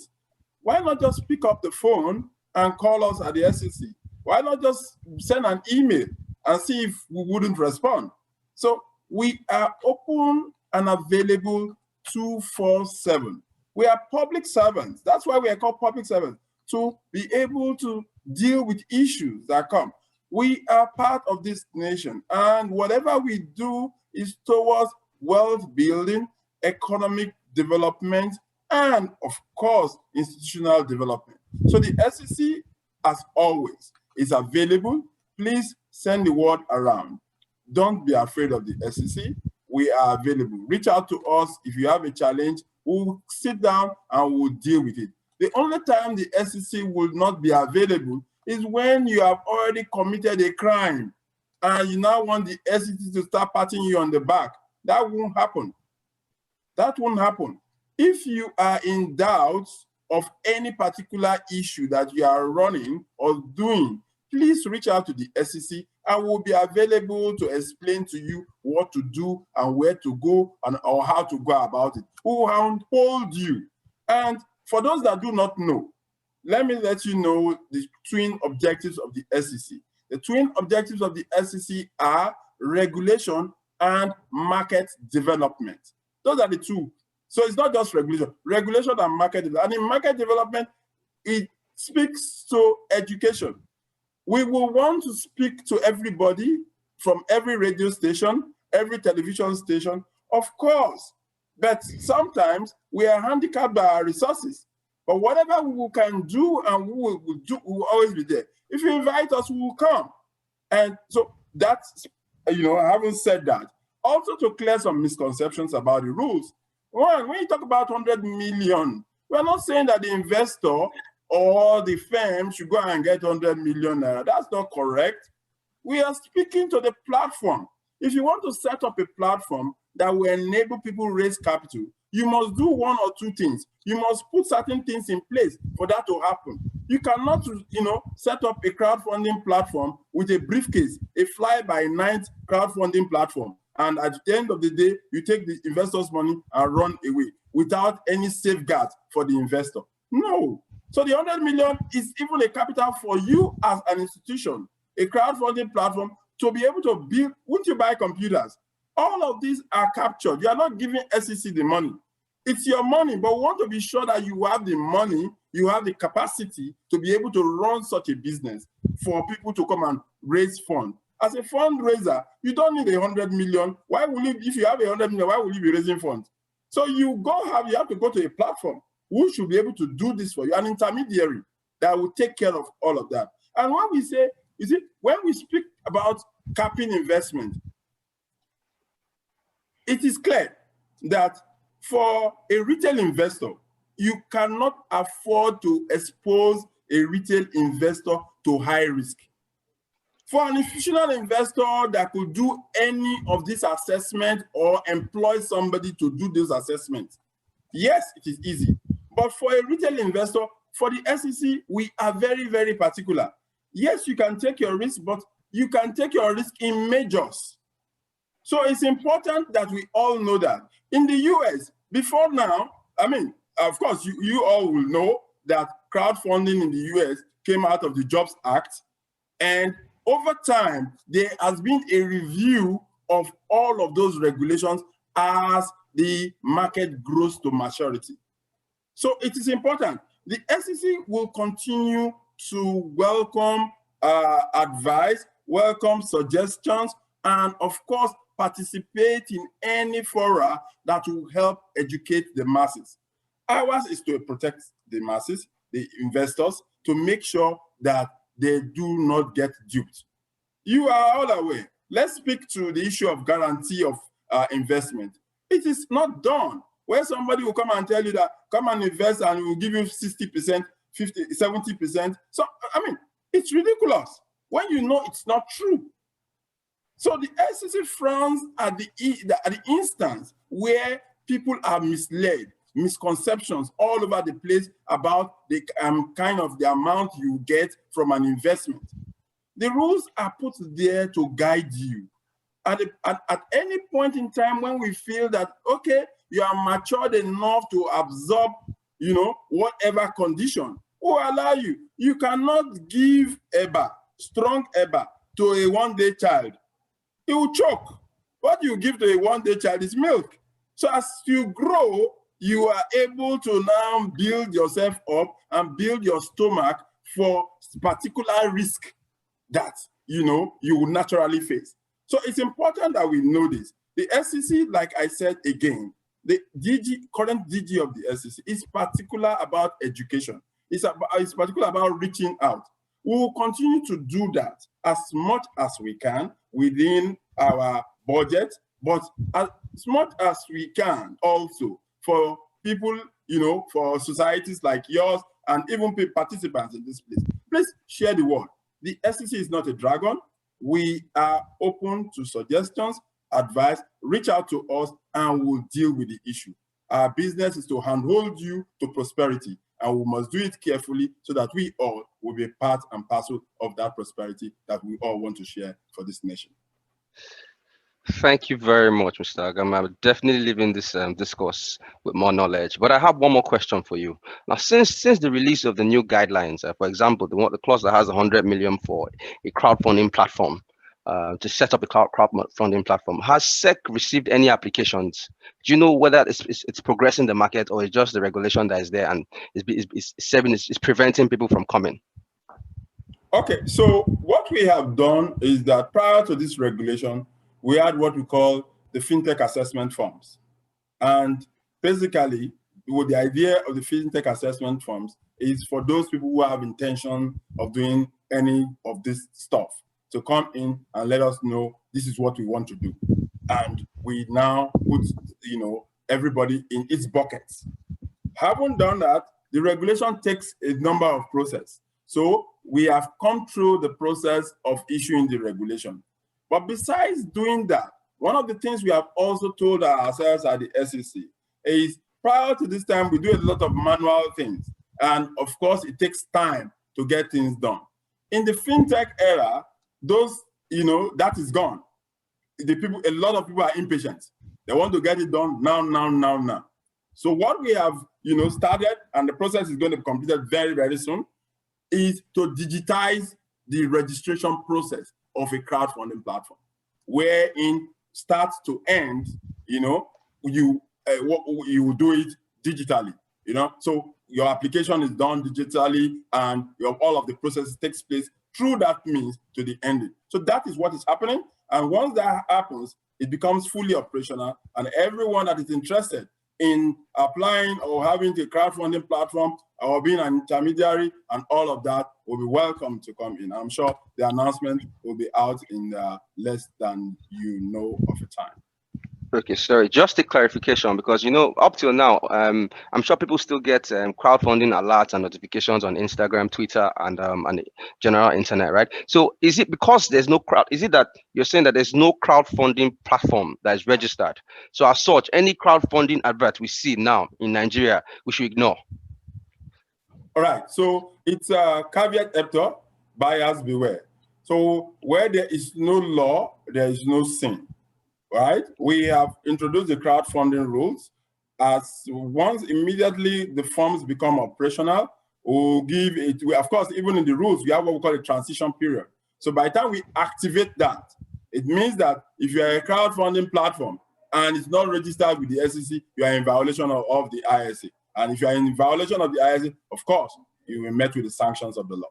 Why not just pick up the phone and call us at the SEC? Why not just send an email and see if we wouldn't respond? So we are open and available 24/7. We are public servants. That's why we are called public servants, to be able to deal with issues that come. We are part of this nation, and whatever we do is towards wealth building, economic development, and of course, institutional development. So the SEC, as always, is available. Please send the word around. Don't be afraid of the SEC. We are available. Reach out to us if you have a challenge. We'll sit down and we'll deal with it. The only time the SEC will not be available is when you have already committed a crime and you now want the SEC to start patting you on the back. That won't happen. That won't happen. If you are in doubt of any particular issue that you are running or doing, please reach out to the SEC and we'll be available to explain to you what to do and where to go or how to go about it. We will hold you. And for those that do not know, let me let you know the twin objectives of the SEC. The twin objectives of the SEC are regulation and market development. Those are the two. So it's not just regulation. Regulation and market development. And in market development, it speaks to education. We will want to speak to everybody from every radio station, every television station, of course. But sometimes we are handicapped by our resources. But whatever we can do and we will do, we will always be there. If you invite us, we will come. And so that's, having said that, also to clear some misconceptions about the rules. One, when you talk about 100 million, we're not saying that the investor or the firm should go and get 100 million naira. That's not correct. We are speaking to the platform. If you want to set up a platform that will enable people raise capital, you must do one or two things. You must put certain things in place for that to happen. You cannot, set up a crowdfunding platform with a briefcase, a fly-by-night crowdfunding platform, and at the end of the day, you take the investor's money and run away without any safeguards for the investor. No. So the 100 million is even a capital for you as an institution, a crowdfunding platform to be able to build. Wouldn't you buy computers? All of these are captured. You are not giving SEC the money. It's your money, but we want to be sure that you have the money, you have the capacity to be able to run such a business for people to come and raise funds. As a fundraiser, you don't need 100 million. Why will you, if you have 100 million, why will you be raising funds? So you have to go to a platform who should be able to do this for you, an intermediary that will take care of all of that. And when we say, when we speak about capping investment, it is clear that for a retail investor, you cannot afford to expose a retail investor to high risk. For an institutional investor that could do any of this assessment or employ somebody to do this assessment, yes, it is easy. But for a retail investor, for the SEC, we are very, very particular. Yes, you can take your risk, but you can take your risk in majors. So it's important that we all know that. In the US, before now, I mean, of course, you all will know that crowdfunding in the US came out of the Jobs Act. And over time, there has been a review of all of those regulations as the market grows to maturity. So it is important. The SEC will continue to welcome advice, welcome suggestions, and of course, participate in any fora that will help educate the masses. Ours is to protect the masses, the investors, to make sure that they do not get duped. You are all aware. Let's speak to the issue of guarantee of investment. It is not done. Where somebody will come and tell you that, come and invest and we'll give you 60%, 50, 70%. So, I mean, it's ridiculous when you know it's not true. So the SEC frowns at the instance where people are misled, misconceptions all over the place about the kind of the amount you get from an investment. The rules are put there to guide you. At any point in time when we feel that, okay, you are matured enough to absorb, whatever condition, will allow you. You cannot give EBA, strong EBA, to a one-day child. He will choke. What you give to a one-day child is milk. So as you grow, you are able to now build yourself up and build your stomach for particular risk that, you will naturally face. So it's important that we know this. The SEC, like I said again, the current DG of the SEC is particular about education. It's particular about reaching out. We will continue to do that as much as we can within our budget, but as much as we can also for people, for societies like yours and even participants in this place. Please share the word. The SEC is not a dragon. We are open to suggestions, advice, reach out to us, and we'll deal with the issue. Our business is to handhold you to prosperity, and we must do it carefully so that we all will be part and parcel of that prosperity that we all want to share for this nation. Thank you very much, Mr. Agama. I'm definitely leaving this discourse with more knowledge. But I have one more question for you. Now, since the release of the new guidelines, for example, the clause that has 100 million for a crowdfunding platform, to set up a crowdfunding platform, has SEC received any applications? Do you know whether it's progressing the market or it's just the regulation that is there and is preventing people from coming? Okay, so what we have done is that prior to this regulation, we had what we call the Fintech assessment forms. And basically, the idea of the Fintech assessment forms is for those people who have intention of doing any of this stuff to come in and let us know this is what we want to do. And we now put, everybody in its buckets. Having done that, the regulation takes a number of processes. So we have come through the process of issuing the regulation. But besides doing that, one of the things we have also told ourselves at the SEC is prior to this time, we do a lot of manual things. And of course, it takes time to get things done. In the fintech era, that is gone. A lot of people are impatient. They want to get it done now. So what we have, started, and the process is going to be completed very, very soon, is to digitize the registration process of a crowdfunding platform, wherein start to end, you do it digitally, So your application is done digitally, and all of the process takes place through that means to the ending. So that is what is happening. And once that happens, it becomes fully operational, and everyone that is interested in applying or having a crowdfunding platform or being an intermediary and all of that will be welcome to come in. I'm sure the announcement will be out in less than of a time. Okay, sorry, just a clarification, because up till now, I'm sure people still get crowdfunding alerts and notifications on Instagram, Twitter, and the general internet, right? So is it because there's no crowd? Is it that you're saying that there's no crowdfunding platform that is registered? So as such, any crowdfunding advert we see now in Nigeria, we should ignore. All right, so it's a caveat emptor, buyers beware. So where there is no law, there is no sin. right? We have introduced the crowdfunding rules. As once immediately the forms become operational, we'll give it, of course, even in the rules, we have what we call a transition period. So by the time we activate that, it means that if you are a crowdfunding platform and it's not registered with the SEC, you are in violation of the ISA. And if you are in violation of the ISA, of course, you will be met with the sanctions of the law.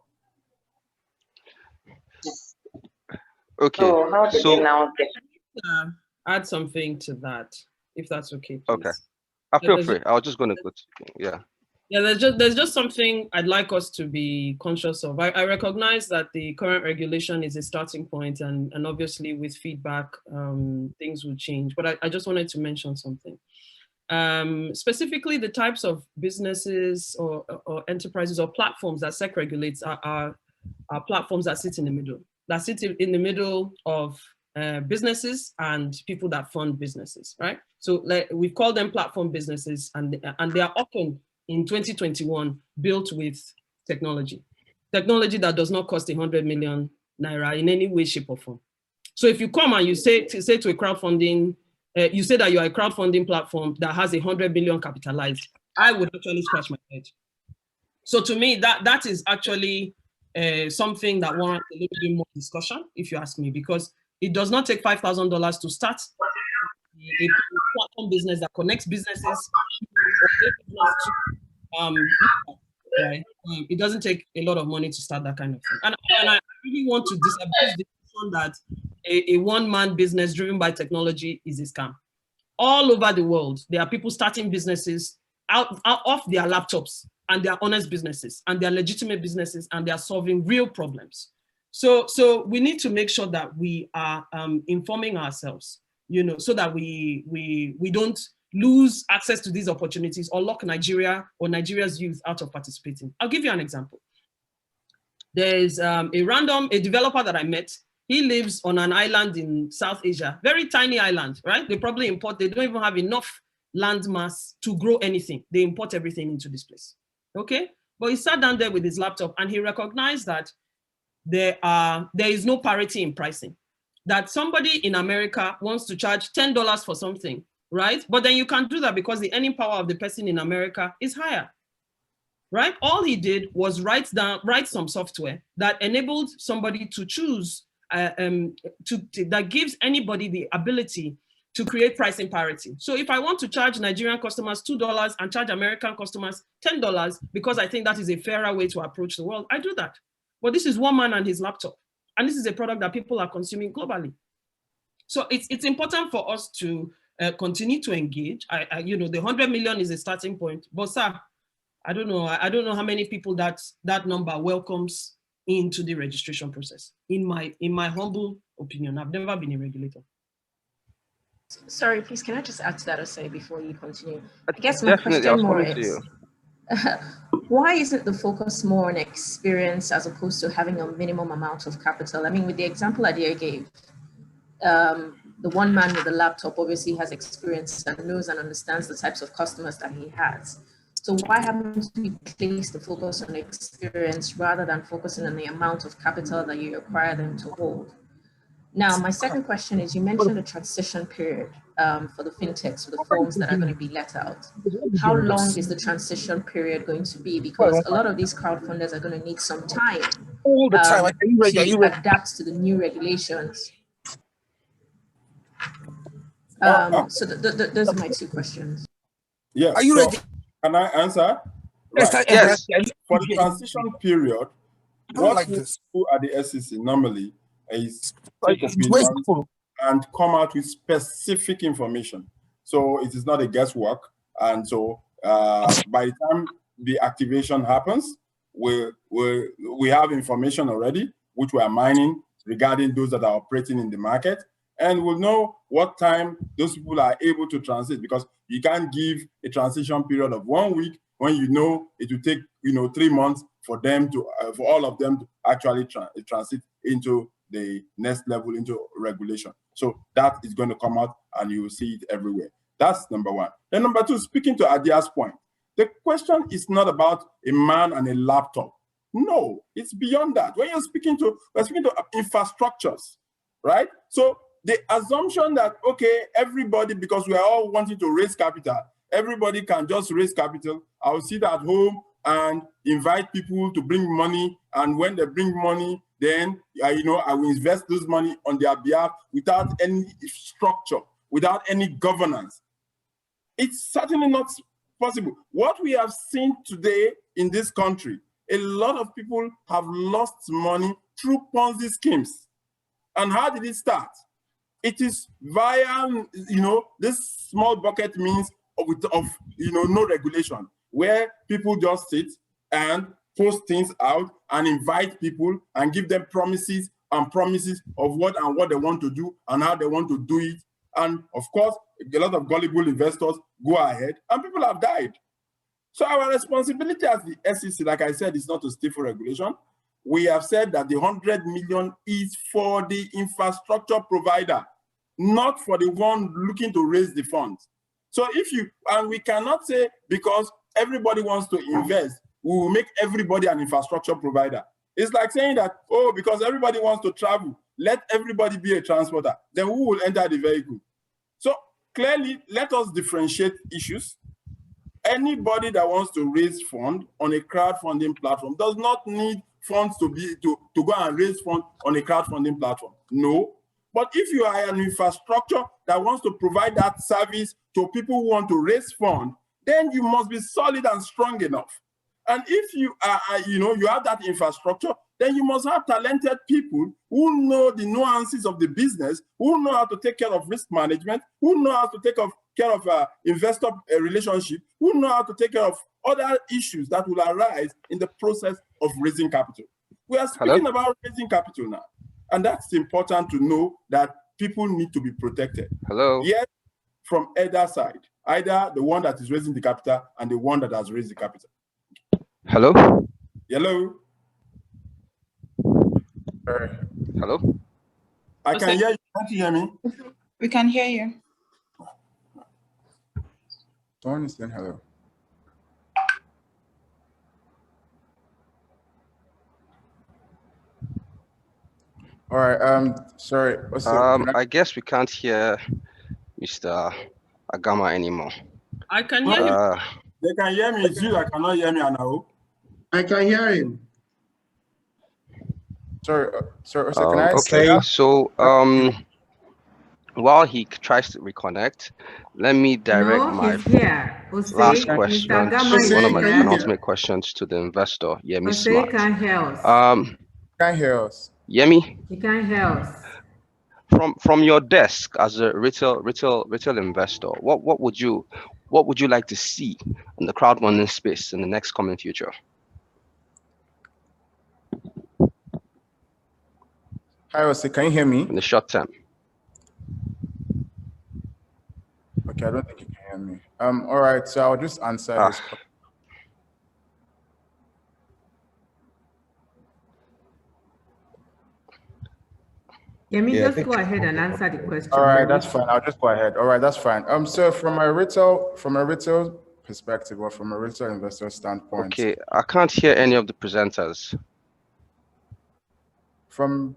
Okay. So how did they now get? Add something to that, if that's okay, please. Okay. I feel free. I was just going to go to, yeah. Yeah, there's just something I'd like us to be conscious of. I recognize that the current regulation is a starting point, and obviously with feedback, things will change. But I just wanted to mention something. Specifically, the types of businesses or enterprises or platforms that SEC regulates are platforms that sit in the middle, of businesses and people that fund businesses, right? So we call them platform businesses, and they are often in 2021 built with technology that does not cost 100 million naira in any way, shape, or form. So if you come and you say to a crowdfunding, you say that you are a crowdfunding platform that has 100 billion capitalized, I would actually scratch my head. So to me, that is actually something that warrants a little bit more discussion, if you ask me, because it does not take $5,000 to start a platform business that connects businesses. Right? It doesn't take a lot of money to start that kind of thing. And I really want to disabuse the notion that a one-man business driven by technology is a scam. All over the world, there are people starting businesses out off their laptops, and they are honest businesses, and they are legitimate businesses, and they are solving real problems. So we need to make sure that we are informing ourselves, so that we don't lose access to these opportunities or lock Nigeria or Nigeria's youth out of participating. I'll give you an example. There's a developer that I met. He lives on an island in South Asia, very tiny island, right? They probably import, they don't even have enough land mass to grow anything. They import everything into this place, okay? But he sat down there with his laptop and he recognized that there is no parity in pricing. That somebody in America wants to charge $10 for something, right? But then you can't do that because the earning power of the person in America is higher, right? All he did was write some software that enabled somebody to choose, that gives anybody the ability to create pricing parity. So if I want to charge Nigerian customers $2 and charge American customers $10 because I think that is a fairer way to approach the world, I do that. But this is one man and his laptop. And this is a product that people are consuming globally. So it's important for us to continue to engage. The 100 million is a starting point, but sir, I don't know how many people that number welcomes into the registration process. In my humble opinion, I've never been a regulator. Sorry, please, can I just add to that or say before you continue? I guess my question more is, why isn't the focus more on experience as opposed to having a minimum amount of capital? I mean, with the example Adia gave, the one man with the laptop obviously has experience and knows and understands the types of customers that he has. So why haven't we placed the focus on experience rather than focusing on the amount of capital that you require them to hold? Now, my second question is, you mentioned a transition period for the fintechs, for the forms that are going to be let out. How long is the transition period going to be? Because a lot of these crowdfunders are going to need some time to adapt to the new regulations. So those are my two questions. Yeah. Are you ready? Can I answer? Right. Yes. For the transition period, what we do at the SEC normally is take opinions and come out with specific information. So it is not a guesswork. And so by the time the activation happens, we have information already, which we are mining regarding those that are operating in the market. And we'll know what time those people are able to transit, because you can't give a transition period of 1 week when you know it will take 3 months for them to for all of them to actually transit into the next level, into regulation. So that is going to come out and you will see it everywhere. That's number one. Then number two, speaking to Adia's point, the question is not about a man and a laptop. No, it's beyond that. When we're speaking to infrastructures, right? So the assumption that, okay, everybody, because we are all wanting to raise capital, everybody can just raise capital. I'll sit at home and invite people to bring money. And when they bring money, then, I will invest this money on their behalf without any structure, without any governance. It's certainly not possible. What we have seen today in this country, a lot of people have lost money through Ponzi schemes. And how did it start? It is via, this small bucket means of no regulation, where people just sit and post things out and invite people and give them promises and promises of what they want to do and how they want to do it. And of course, a lot of gullible investors go ahead and people have died. So our responsibility as the SEC, like I said, is not to stifle regulation. We have said that the 100 million is for the infrastructure provider, not for the one looking to raise the funds. So and we cannot say because everybody wants to invest, we will make everybody an infrastructure provider. It's like saying that, oh, because everybody wants to travel, let everybody be a transporter. Then who will enter the vehicle? So clearly, let us differentiate issues. Anybody that wants to raise funds on a crowdfunding platform does not need funds to go and raise funds on a crowdfunding platform. No. But if you are an infrastructure that wants to provide that service to people who want to raise funds, then you must be solid and strong enough. And if you are, you have that infrastructure, then you must have talented people who know the nuances of the business, who know how to take care of risk management, who know how to take care of investor relationship, who know how to take care of other issues that will arise in the process of raising capital. We are speaking about raising capital now. And that's important to know that people need to be protected. Yes, from either side, either the one that is raising the capital and the one that has raised the capital. Hello? Hello? Hello? I can hear you. Can't you hear me? We can hear you. Someone is saying hello. All right, sorry. I guess we can't hear Mr. Agama anymore. I can hear you. They can hear me. It's you that cannot hear me now. I can hear him. Sorry, can I okay, so while he tries to reconnect, let me direct my last question to one of my penultimate questions to the investor, Yemi Smart. Can't hear us. Yemi? He can't hear us. From your desk as a retail investor, what would you like to see in the crowdfunding space in the next coming future? Hi, Ose, can you hear me? In the short term. Okay, I don't think you can hear me. All right, so I'll just answer this. Just go ahead and answer the question. All right, that's fine. I'll just go ahead. All right, that's fine. So from a retail perspective or from a retail investor standpoint. Okay, I can't hear any of the presenters. From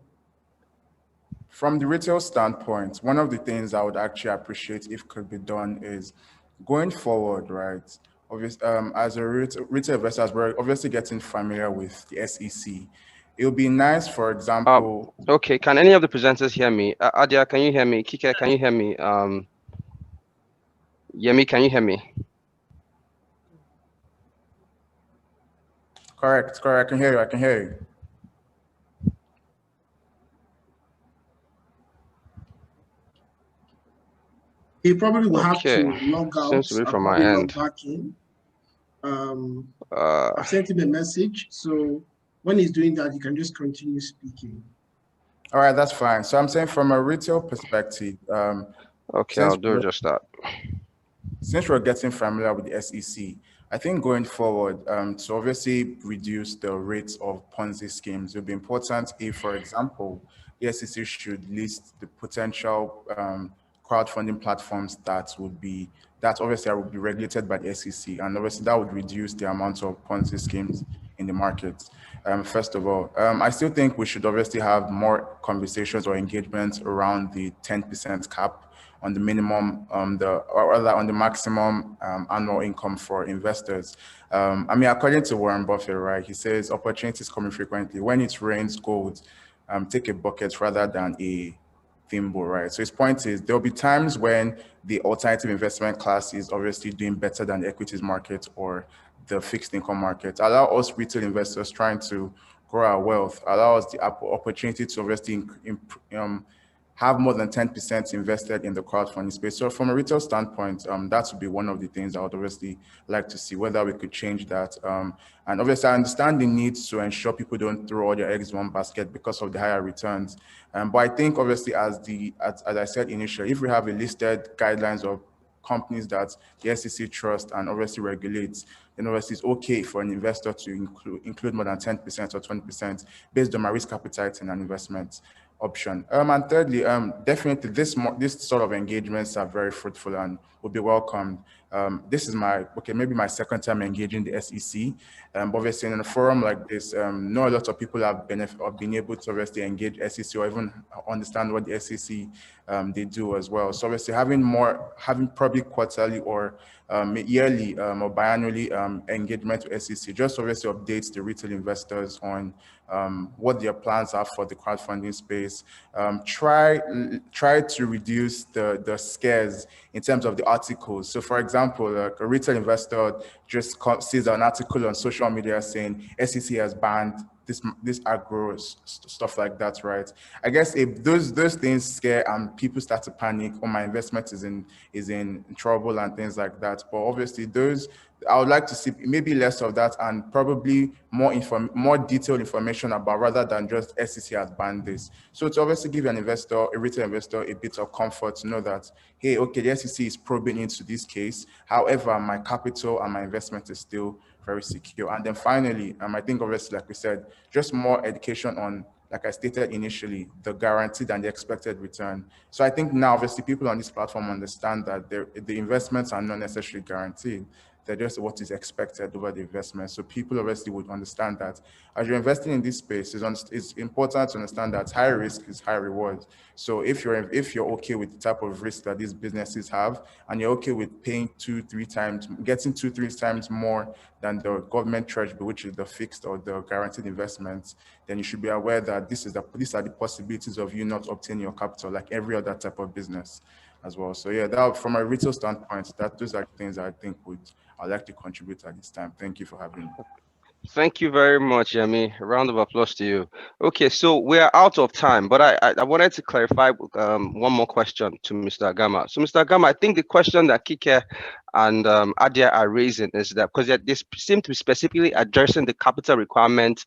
the retail standpoint, one of the things I would actually appreciate if could be done is going forward, right? Obviously, as a retail investors, we're obviously getting familiar with the SEC. It would be nice, for example. Okay, can any of the presenters hear me? Adia, can you hear me? Kike, can you hear me? Yemi, can you hear me? Correct. I can hear you. He probably will have to log out. Seems to be from my end. Back in. I've sent him a message, so when he's doing that, you can just continue speaking. All right, that's fine. So I'm saying from a retail perspective. Okay, I'll do just that. Since we're getting familiar with the SEC, I think going forward, to obviously reduce the rates of Ponzi schemes, it would be important if, for example, the SEC should list the potential crowdfunding platforms that would be regulated by the SEC, and obviously that would reduce the amount of Ponzi schemes in the market. First of all, I still think we should obviously have more conversations or engagements around the 10% cap on the minimum, or rather on the maximum annual income for investors. I mean, according to Warren Buffett, right, he says opportunities coming frequently. When it rains gold, take a bucket rather than a thimble, right? So his point is there'll be times when the alternative investment class is obviously doing better than the equities market or the fixed income market. Allow us retail investors trying to grow our wealth, allow us the opportunity to obviously have more than 10% invested in the crowdfunding space. So from a retail standpoint, that would be one of the things I would obviously like to see, whether we could change that. And obviously I understand the need to ensure people don't throw all their eggs in one basket because of the higher returns. But I think obviously as I said initially, if we have a listed guidelines of companies that the SEC trusts and obviously regulates, then obviously it's okay for an investor to include more than 10% or 20% based on my risk appetite in an investment option. And thirdly, definitely this sort of engagements are very fruitful and will be welcomed. This is maybe my second time engaging the SEC. But obviously in a forum like this, not a lot of people have been able to obviously engage SEC or even understand what the SEC they do as well. So obviously having probably quarterly or yearly or biannually engagement with SEC just obviously updates the retail investors on what their plans are for the crowdfunding space. Try to reduce the scares in terms of the articles. So for example, like a retail investor just sees an article on social media saying SEC has banned this agro stuff like that, right? I guess if those things scare and people start to panic, oh, my investment is in trouble and things like that. But obviously I would like to see maybe less of that and probably more detailed information about, rather than just SEC has banned this. So to obviously give a retail investor a bit of comfort to know that, hey, okay, the SEC is probing into this case. However, my capital and my investment is still very secure. And then finally, I think obviously, like we said, just more education on, like I stated initially, the guaranteed and the expected return. So I think now obviously people on this platform understand that the investments are not necessarily guaranteed. They're just what is expected over the investment. So people obviously would understand that as you're investing in this space, it's important to understand that high risk is high reward. So if you're okay with the type of risk that these businesses have, and you're okay with paying getting 2-3 times more than the government treasury, which is the fixed or the guaranteed investments, then you should be aware that these are the possibilities of you not obtaining your capital like every other type of business as well. So yeah, that from a retail standpoint, those are things I think I'd like to contribute at this time. Thank you for having me. Thank you very much, Yemi. A round of applause to you. Okay, so we are out of time, but I wanted to clarify one more question to Mr. Agama. So Mr. Agama, I think the question that Kike and Adia are raising is that because they seem to be specifically addressing the capital requirement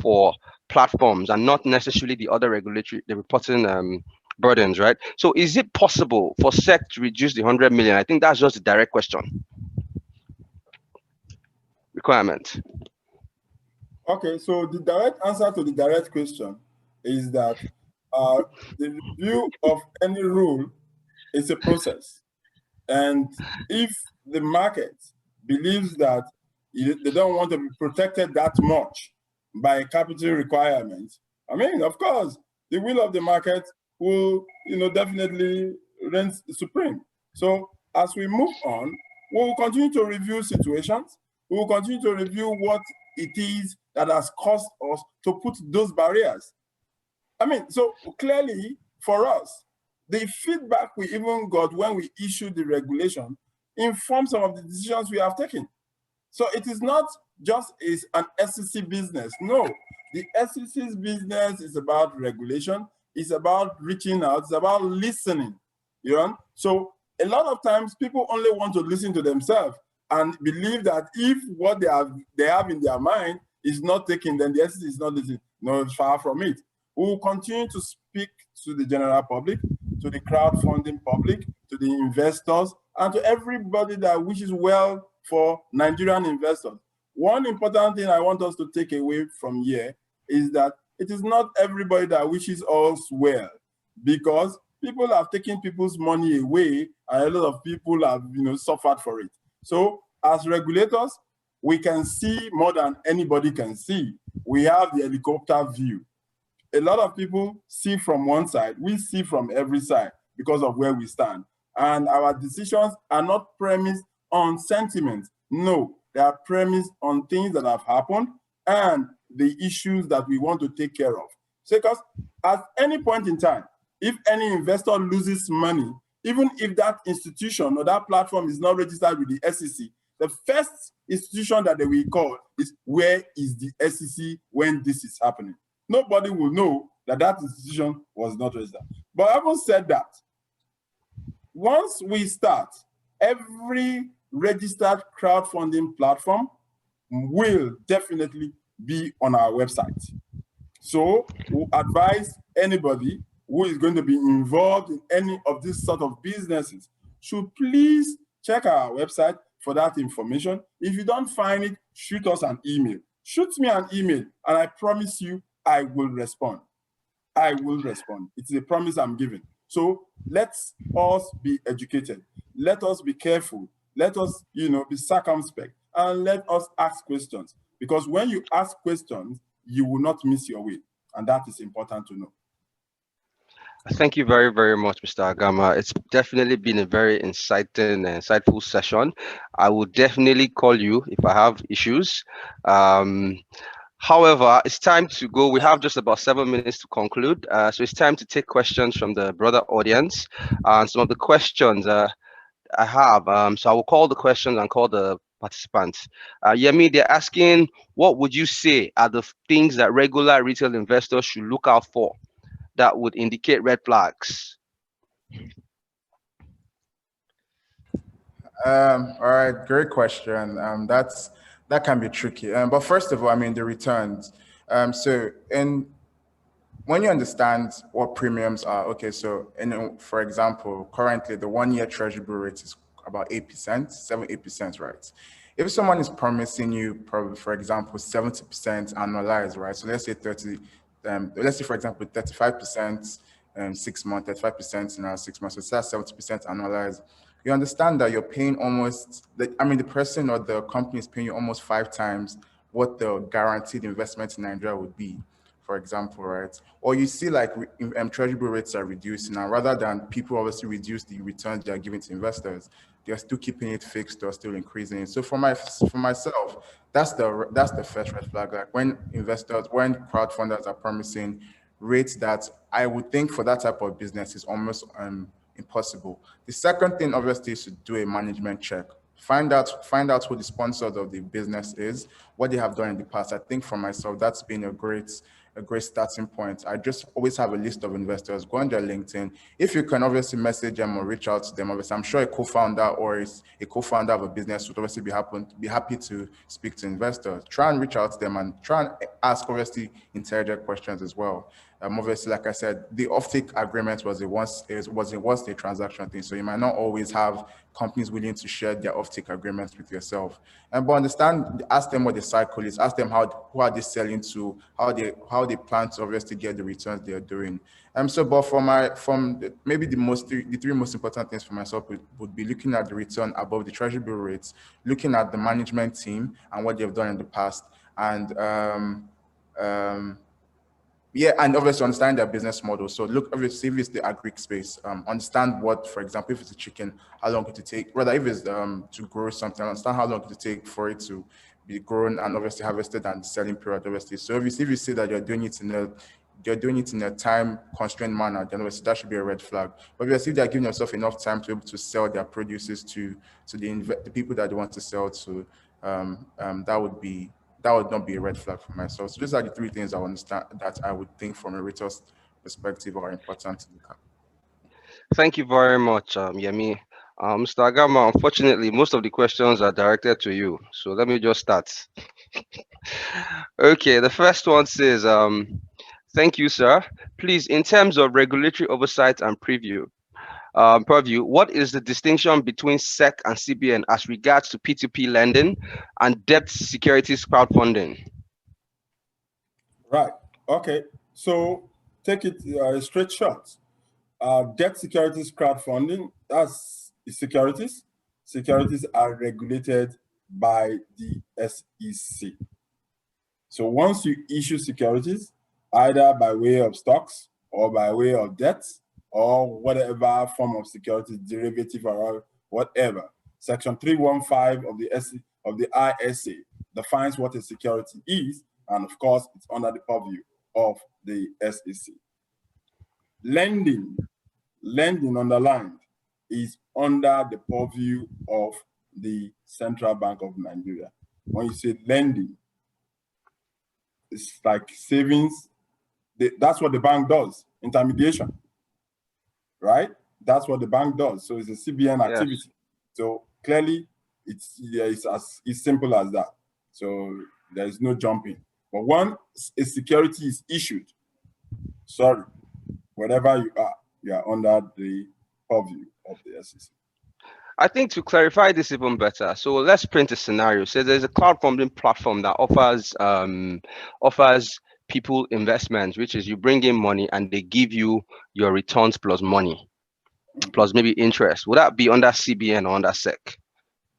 for platforms and not necessarily the other the reporting burdens, right? So is it possible for SEC to reduce the 100 million? I think that's just a direct question. Requirement. Okay, so the direct answer to the direct question is that the review of any rule is a process. And if the market believes that they don't want to be protected that much by capital requirements, I mean, of course, the will of the market will, definitely reign supreme. So as we move on, we will continue to review situations. We will continue to review what it is that has caused us to put those barriers. I mean, so clearly for us, the feedback we even got when we issued the regulation informs some of the decisions we have taken. So it is not just an SEC business. No, the SEC's business is about regulation. It's about reaching out. It's about listening. So a lot of times people only want to listen to themselves and believe that if what they have in their mind is not taken, then the SEC is not listening. No, it's far from it. We will continue to speak to the general public, to the crowdfunding public, to the investors, and to everybody that wishes well for Nigerian investors. One important thing I want us to take away from here is that it is not everybody that wishes us well, because people have taken people's money away and a lot of people have suffered for it. So as regulators, we can see more than anybody can see. We have the helicopter view. A lot of people see from one side, we see from every side because of where we stand. And our decisions are not premised on sentiment. No, they are premised on things that have happened and the issues that we want to take care of. Because at any point in time, if any investor loses money, even if that institution or that platform is not registered with the SEC, the first institution that they will call is, where is the SEC when this is happening? Nobody will know that that institution was not registered. But having said that, once we start, every registered crowdfunding platform will definitely be on our website. So we advise anybody who is going to be involved in any of these sort of businesses should please check our website for that information. If you don't find it, shoot us an email. Shoot me an email, and I promise you, I will respond. I will respond. It's a promise I'm giving. So let us be educated. Let us be careful. Let us, be circumspect, and let us ask questions. Because when you ask questions, you will not miss your way, and that is important to know. Thank you very, very much, Mr. Agama. It's definitely been a very insightful session. I will definitely call you if I have issues. However, it's time to go. We have just about 7 minutes to conclude. So it's time to take questions from the broader audience. And some of the questions I have, so I will call the questions and call the participants. Yemi, they're asking, what would you say are the things that regular retail investors should look out for that would indicate red flags? All right, great question. That can be tricky. But first of all, the returns. When you understand what premiums are, okay, so for example, currently the 1-year treasury bill rate is about 8%, 7-8%, right? If someone is promising you, probably, for example, 70% annualized, right? So let's say let's say, for example, 35% 6 months, 35% in 6 months, so that's 70% annualized. You understand that you're paying almost, the person or the company is paying you almost 5 times what the guaranteed investment in Nigeria would be, for example, right? Or you see like treasury bill rates are reducing, and rather than people obviously reduce the returns they are giving to investors, they're still keeping it fixed or still increasing it. So for myself, that's the first red flag. Like when crowdfunders are promising rates that I would think for that type of business is almost impossible. The second thing obviously is to do a management check. Find out who the sponsors of the business is, what they have done in the past. I think for myself, that's been a great starting point. I just always have a list of investors. Go on their LinkedIn. If you can obviously message them or reach out to them, obviously I'm sure a co-founder of a business would obviously be happy to speak to investors. Try and reach out to them and try and ask obviously intelligent questions as well. Obviously, like I said, the offtake agreement was a once a transaction thing. So you might not always have companies willing to share their offtake agreements with yourself. But ask them what the cycle is. Ask them who are they selling to, how they plan to obviously get the returns they are doing. But maybe the three most important things for myself would be looking at the return above the treasury bill rates, looking at the management team and what they've done in the past, and and obviously understand their business model. So look, obviously, if it's the agri space, understand what, for example, if it's a chicken, how long it take, rather if it's to grow something, understand how long it take for it to be grown and obviously harvested and selling period, obviously. So obviously, if you see that you're doing it in a time constrained manner, then obviously that should be a red flag. But obviously, if they're giving yourself enough time to be able to sell their produces to the people that they want to sell to, that would not be a red flag for myself. So these are the 3 things I understand that I would think from a retail's perspective are important to look at. Thank you very much, Yemi. Mr. Agama, unfortunately, most of the questions are directed to you. So let me just start. Okay, the first one says, thank you, sir. Please, in terms of regulatory oversight and purview, what is the distinction between SEC and CBN as regards to P2P lending and debt securities crowdfunding? Right. Okay. So take it straight shot. Debt securities crowdfunding, that's securities. Securities are regulated by the SEC. So once you issue securities, either by way of stocks or by way of debt or whatever form of securities, derivative or whatever, Section 315 of the ISA defines what a security is, and of course, it's under the purview of the SEC. Lending underlined, is under the purview of the Central Bank of Nigeria. When you say lending, it's like savings. That's what the bank does, intermediation, right? That's what the bank does. So it's a CBN activity. Yes. So clearly, it's as simple as that. So there's no jumping. But once a security is issued, sorry, wherever you are under the purview of the SEC. I think to clarify this even better, so let's print a scenario. So there's a crowdfunding platform that offers people investments, which is you bring in money and they give you your returns plus money, plus maybe interest. Would that be under CBN or under SEC?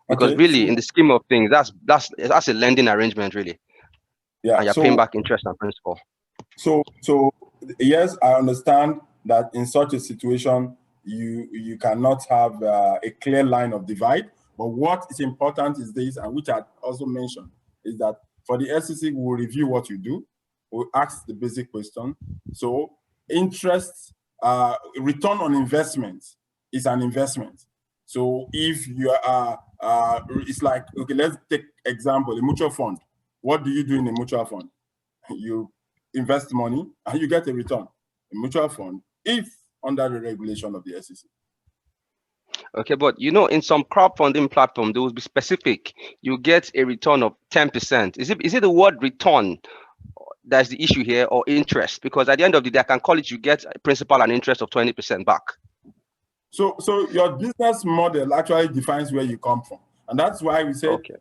Because really, so, in the scheme of things, that's a lending arrangement, really. Yeah, and you're paying back interest and principal. So yes, I understand that in such a situation, you cannot have a clear line of divide. But what is important is this, and which I also mentioned, is that for the SEC, we will review what you do. We'll ask the basic question. So interest, return on investment is an investment. So if you are, it's like, okay, let's take example, a mutual fund. What do you do in a mutual fund? You invest money and you get a return. A mutual fund, if under the regulation of the SEC. Okay, but you know, in some crowdfunding platform, they will be specific. You get a return of 10%. Is it the word return that's the issue here, or interest? Because at the end of the day, I can call it you get principal and interest of 20% back. So your business model actually defines where you come from, and that's why we say, okay,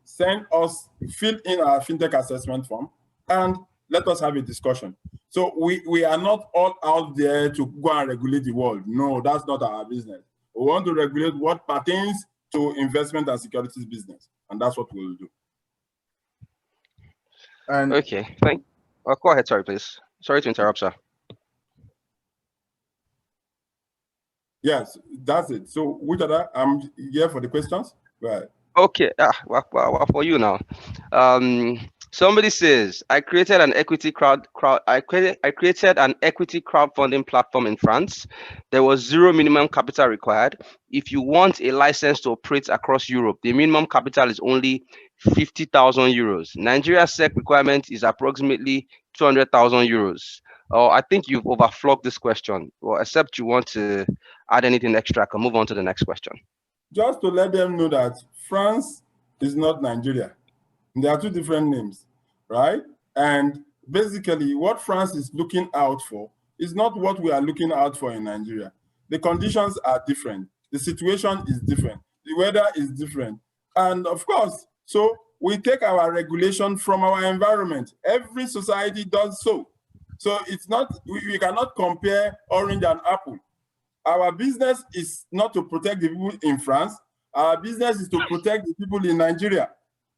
send us, fill in our fintech assessment form, and let us have a discussion. So we are not all out there to go and regulate the world. No, that's not our business. We want to regulate what pertains to investment and securities business, and that's what we'll do. And okay, go ahead. Sorry, please. Sorry to interrupt, sir. Yes, that's it. So, which other? I'm here for the questions. Right. Okay. Well, for you now. Somebody says, I created an equity crowdfunding platform in France. There was zero minimum capital required. If you want a license to operate across Europe, the minimum capital is only 50,000 euros. Nigeria's SEC requirement is approximately 200,000 euros. I think you've overflogged this question. Well, except you want to add anything extra, I can move on to the next question. Just to let them know that France is not Nigeria. There are two different names, right? And basically, what France is looking out for is not what we are looking out for in Nigeria. The conditions are different. The situation is different. The weather is different. And of course, so we take our regulation from our environment. Every society does so. So it's not, we cannot compare orange and apple. Our business is not to protect the people in France. Our business is to protect the people in Nigeria.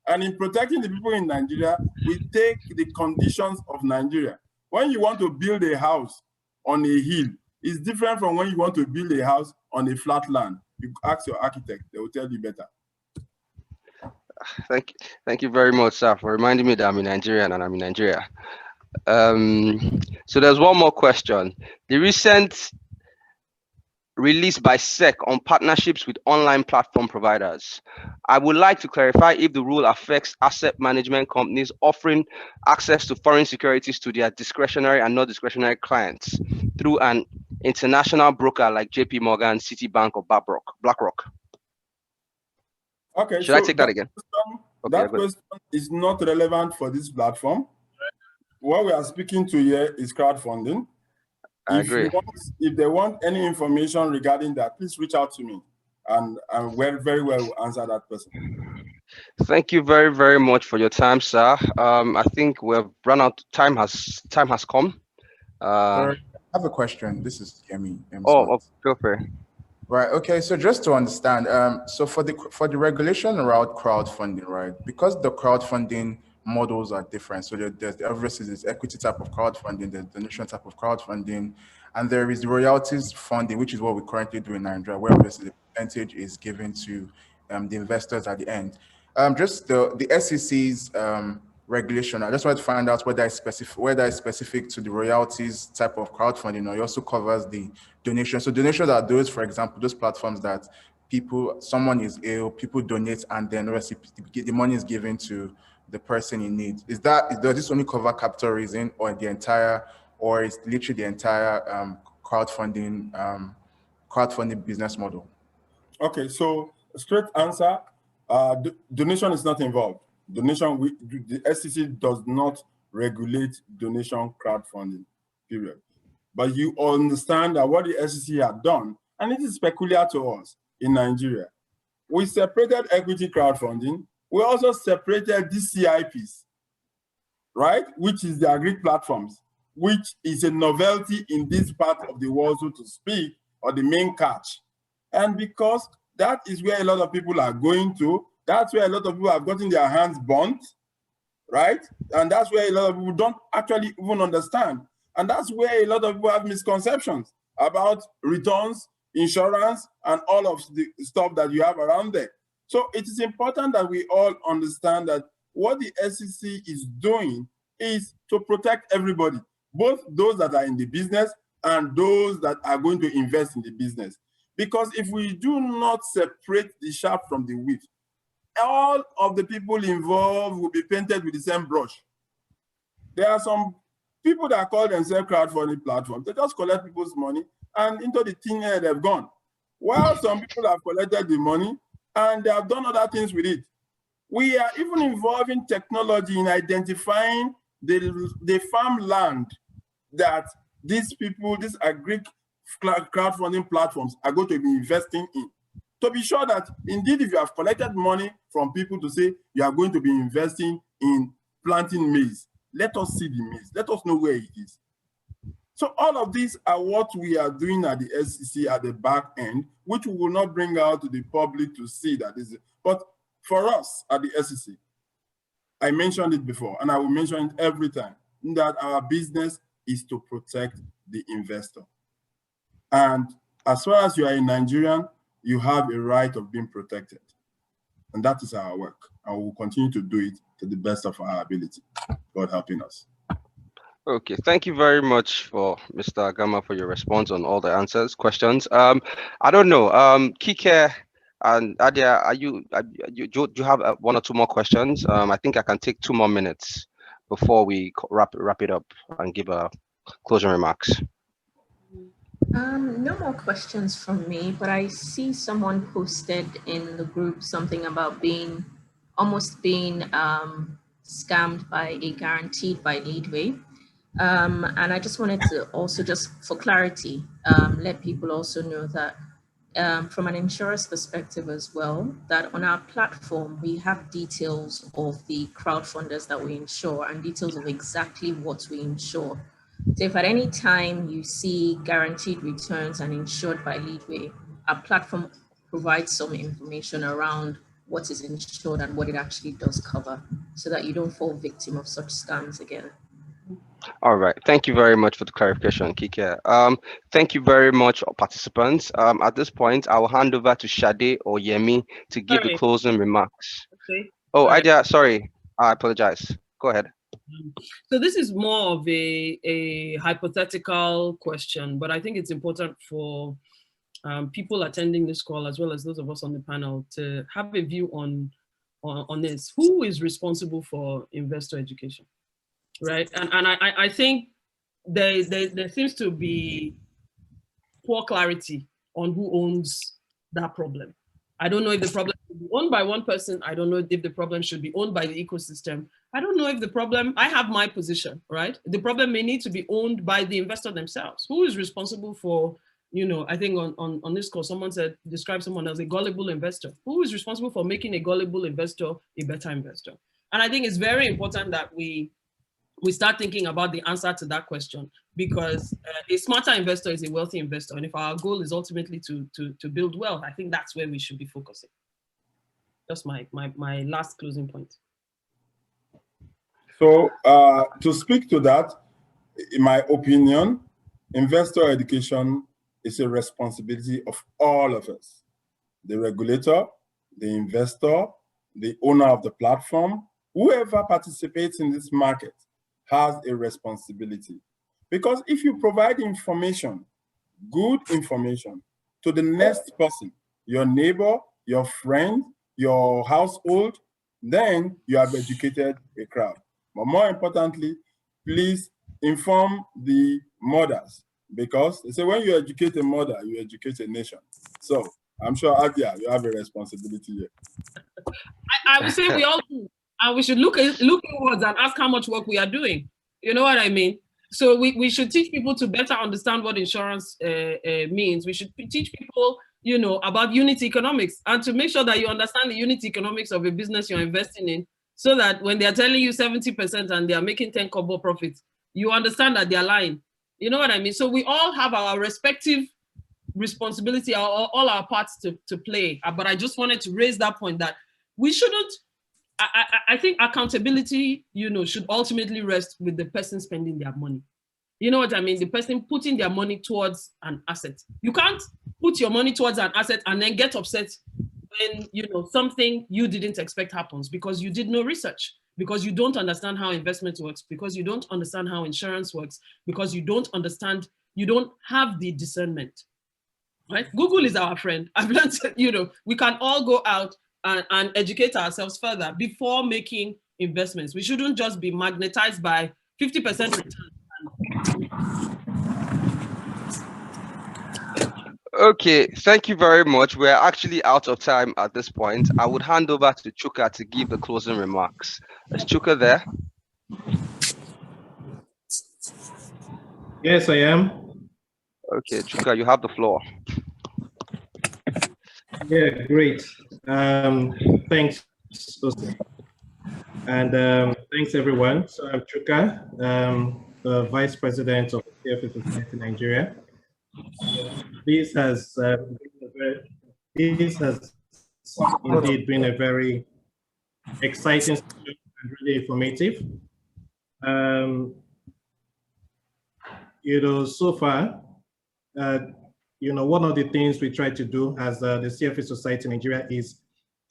And in protecting the people in Nigeria, we take the conditions of Nigeria. When you want to build a house on a hill, it's different from when you want to build a house on a flat land. You ask your architect, they will tell you better. Thank you very much, sir, for reminding me that I'm in Nigerian and I'm in Nigeria. So there's one more question. The recent released by SEC on partnerships with online platform providers. I would like to clarify if the rule affects asset management companies offering access to foreign securities to their discretionary and non-discretionary clients through an international broker like JP Morgan, Citibank, or BlackRock. Okay, should I take that again? That question is not relevant for this platform. What we are speaking to here is crowdfunding. I agree. If they want any information regarding that, please reach out to me, and I will very well answer that person. Thank you very, very much for your time, sir. I think we've run out. Time has come. Sorry, I have a question. This is Yemi. Oh, feel free. Right. Okay. So just to understand, so for the regulation around crowdfunding, right? Because the crowdfunding models are different. So there's obviously this equity type of crowdfunding, there's donation type of crowdfunding, and there is the royalties funding, which is what we currently do in Nigeria, where obviously the percentage is given to the investors at the end. Just the SEC's regulation. I just want to find out whether it's specific to the royalties type of crowdfunding, or it also covers the donation. So donations are those, for example, those platforms that someone is ill, people donate, and then the money is given to the person in need. Does this only cover capital raising, or it's literally the entire crowdfunding business model? Okay, so straight answer, donation is not involved. The SEC does not regulate donation crowdfunding, period. But you understand that what the SEC had done, and it is peculiar to us in Nigeria, we separated equity crowdfunding. We also separated DCIPs, right? Which is the agri platforms, which is a novelty in this part of the world, so to speak, or the main catch. And because that is where a lot of people are going to, that's where a lot of people have gotten their hands burnt, right? And that's where a lot of people don't actually even understand. And that's where a lot of people have misconceptions about returns, insurance, and all of the stuff that you have around there. So it is important that we all understand that what the SEC is doing is to protect everybody, both those that are in the business and those that are going to invest in the business. Because if we do not separate the chaff from the wheat, all of the people involved will be painted with the same brush. There are some people that call themselves crowdfunding platforms. They just collect people's money, and into the thin air they've gone. While some people have collected the money and they have done other things with it. We are even involving technology in identifying the farmland that these people, these agri crowdfunding platforms are going to be investing in, to be sure that indeed, if you have collected money from people to say you are going to be investing in planting maize, let us see the maize, let us know where it is. So all of these are what we are doing at the SEC at the back end, which we will not bring out to the public to see that is it. But for us at the SEC, I mentioned it before, and I will mention it every time, that our business is to protect the investor. And as far as you are a Nigerian, you have a right of being protected. And that is our work. And we will continue to do it to the best of our ability. God helping us. Okay, thank you very much for Mr. Agama for your response on all the questions. I don't know, Kike and Adia, do you have one or two more questions? I think I can take 2 more minutes before we wrap it up and give closing remarks. No more questions from me, but I see someone posted in the group something about almost being scammed by a guaranteed by Leadway. And I just wanted to also, just for clarity, let people also know that from an insurer's perspective as well, that on our platform, we have details of the crowdfunders that we insure and details of exactly what we insure. So if at any time you see guaranteed returns and insured by Leadway, our platform provides some information around what is insured and what it actually does cover, so that you don't fall victim of such scams again. All right. Thank you very much for the clarification, Kike. Thank you very much, participants. At this point, I will hand over to Shade or Yemi to give the closing remarks. Okay. Oh, Idea, sorry. I apologize. Go ahead. So this is more of a hypothetical question, but I think it's important for people attending this call, as well as those of us on the panel, to have a view on this. Who is responsible for investor education, right? And I think there seems to be poor clarity on who owns that problem. I don't know if the problem should be owned by one person. I don't know if the problem should be owned by the ecosystem. I don't know if the problem, I have my position, right? The problem may need to be owned by the investor themselves. Who is responsible for, I think on this call, someone said, describe someone as a gullible investor. Who is responsible for making a gullible investor a better investor? And I think it's very important that we we start thinking about the answer to that question, because a smarter investor is a wealthy investor. And if our goal is ultimately to build wealth, I think that's where we should be focusing. That's my last closing point. So to speak to that, in my opinion, investor education is a responsibility of all of us. The regulator, the investor, the owner of the platform, whoever participates in this market has a responsibility. Because if you provide information, good information, to the next person, your neighbor, your friend, your household, then you have educated a crowd. But more importantly, please inform the mothers, because they say when you educate a mother, you educate a nation. So I'm sure, Adia, you have a responsibility here. I would say we all do. And we should look inwards and ask how much work we are doing. You know what I mean? So we should teach people to better understand what insurance means. We should teach people, you know, about unit economics, and to make sure that you understand the unit economics of a business you're investing in, so that when they're telling you 70% and they're making 10 kobo profits, you understand that they're lying. You know what I mean? So we all have our respective responsibility, all our parts to play. But I just wanted to raise that point that we shouldn't, I think accountability, you know, should ultimately rest with the person spending their money. You know what I mean? The person putting their money towards an asset. You can't put your money towards an asset and then get upset when, you know, something you didn't expect happens, because you did no research, because you don't understand how investment works, because you don't understand how insurance works, because you don't understand, you don't have the discernment, right? Google is our friend. I've learned, you know, we can all go out and educate ourselves further before making investments. We shouldn't just be magnetized by 50% return. Okay, thank you very much. We're actually out of time at this point. I would hand over to Chuka to give the closing remarks. Is Chuka there? Yes, I am. Okay, Chuka, you have the floor. Yeah, great. Thanks, Jose. And thanks, everyone. So I'm Chuka, the Vice President of CFA Society Nigeria. This has indeed been a very exciting and really informative. You know, so far, you know, one of the things we try to do as the CFA Society Nigeria is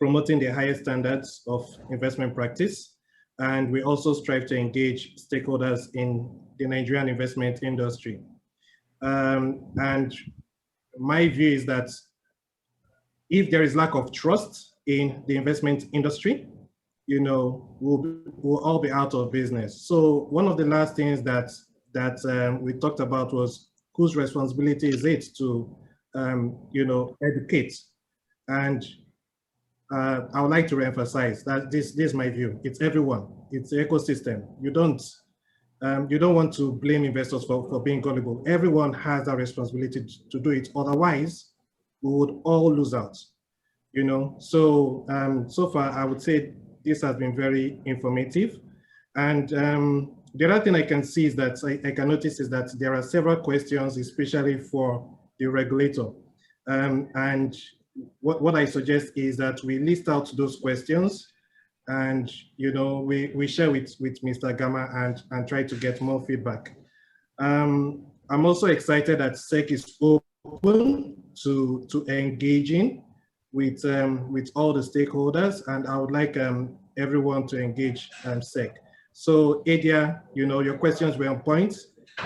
promoting the highest standards of investment practice. And we also strive to engage stakeholders in the Nigerian investment industry. And my view is that if there is lack of trust in the investment industry, you know, we'll all be out of business. So one of the last things that we talked about was whose responsibility is it to, you know, educate. And I would like to reemphasize that this is my view. It's everyone. It's the ecosystem. You don't want to blame investors for being gullible. Everyone has that responsibility to do it. Otherwise, we would all lose out. You know. So so far, I would say this has been very informative. And the other thing I can see is that I can notice is that there are several questions, especially for the regulator. And what I suggest is that we list out those questions, and you know we share with Mr. Gama and try to get more feedback. I'm also excited that SEC is open to engaging with all the stakeholders, and I would like everyone to engage SEC. So Adia, you know, your questions were on point.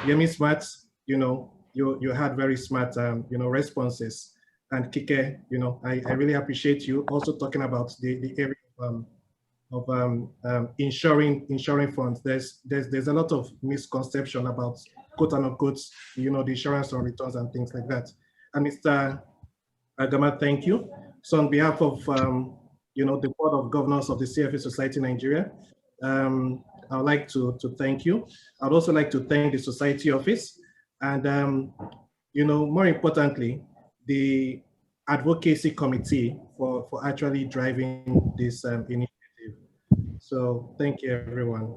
Yemi Smart, you know, you had very smart you know, responses. And Kike, you know, I really appreciate you also talking about the area of insuring funds. There's a lot of misconception about quote unquote, you know, the insurance on returns and things like that. And Mr. Agama, thank you. So on behalf of you know, the Board of Governors of the CFA Society Nigeria, I would like to thank you. I'd also like to thank the Society Office, and you know, more importantly, the Advocacy Committee for actually driving this initiative. So thank you, everyone.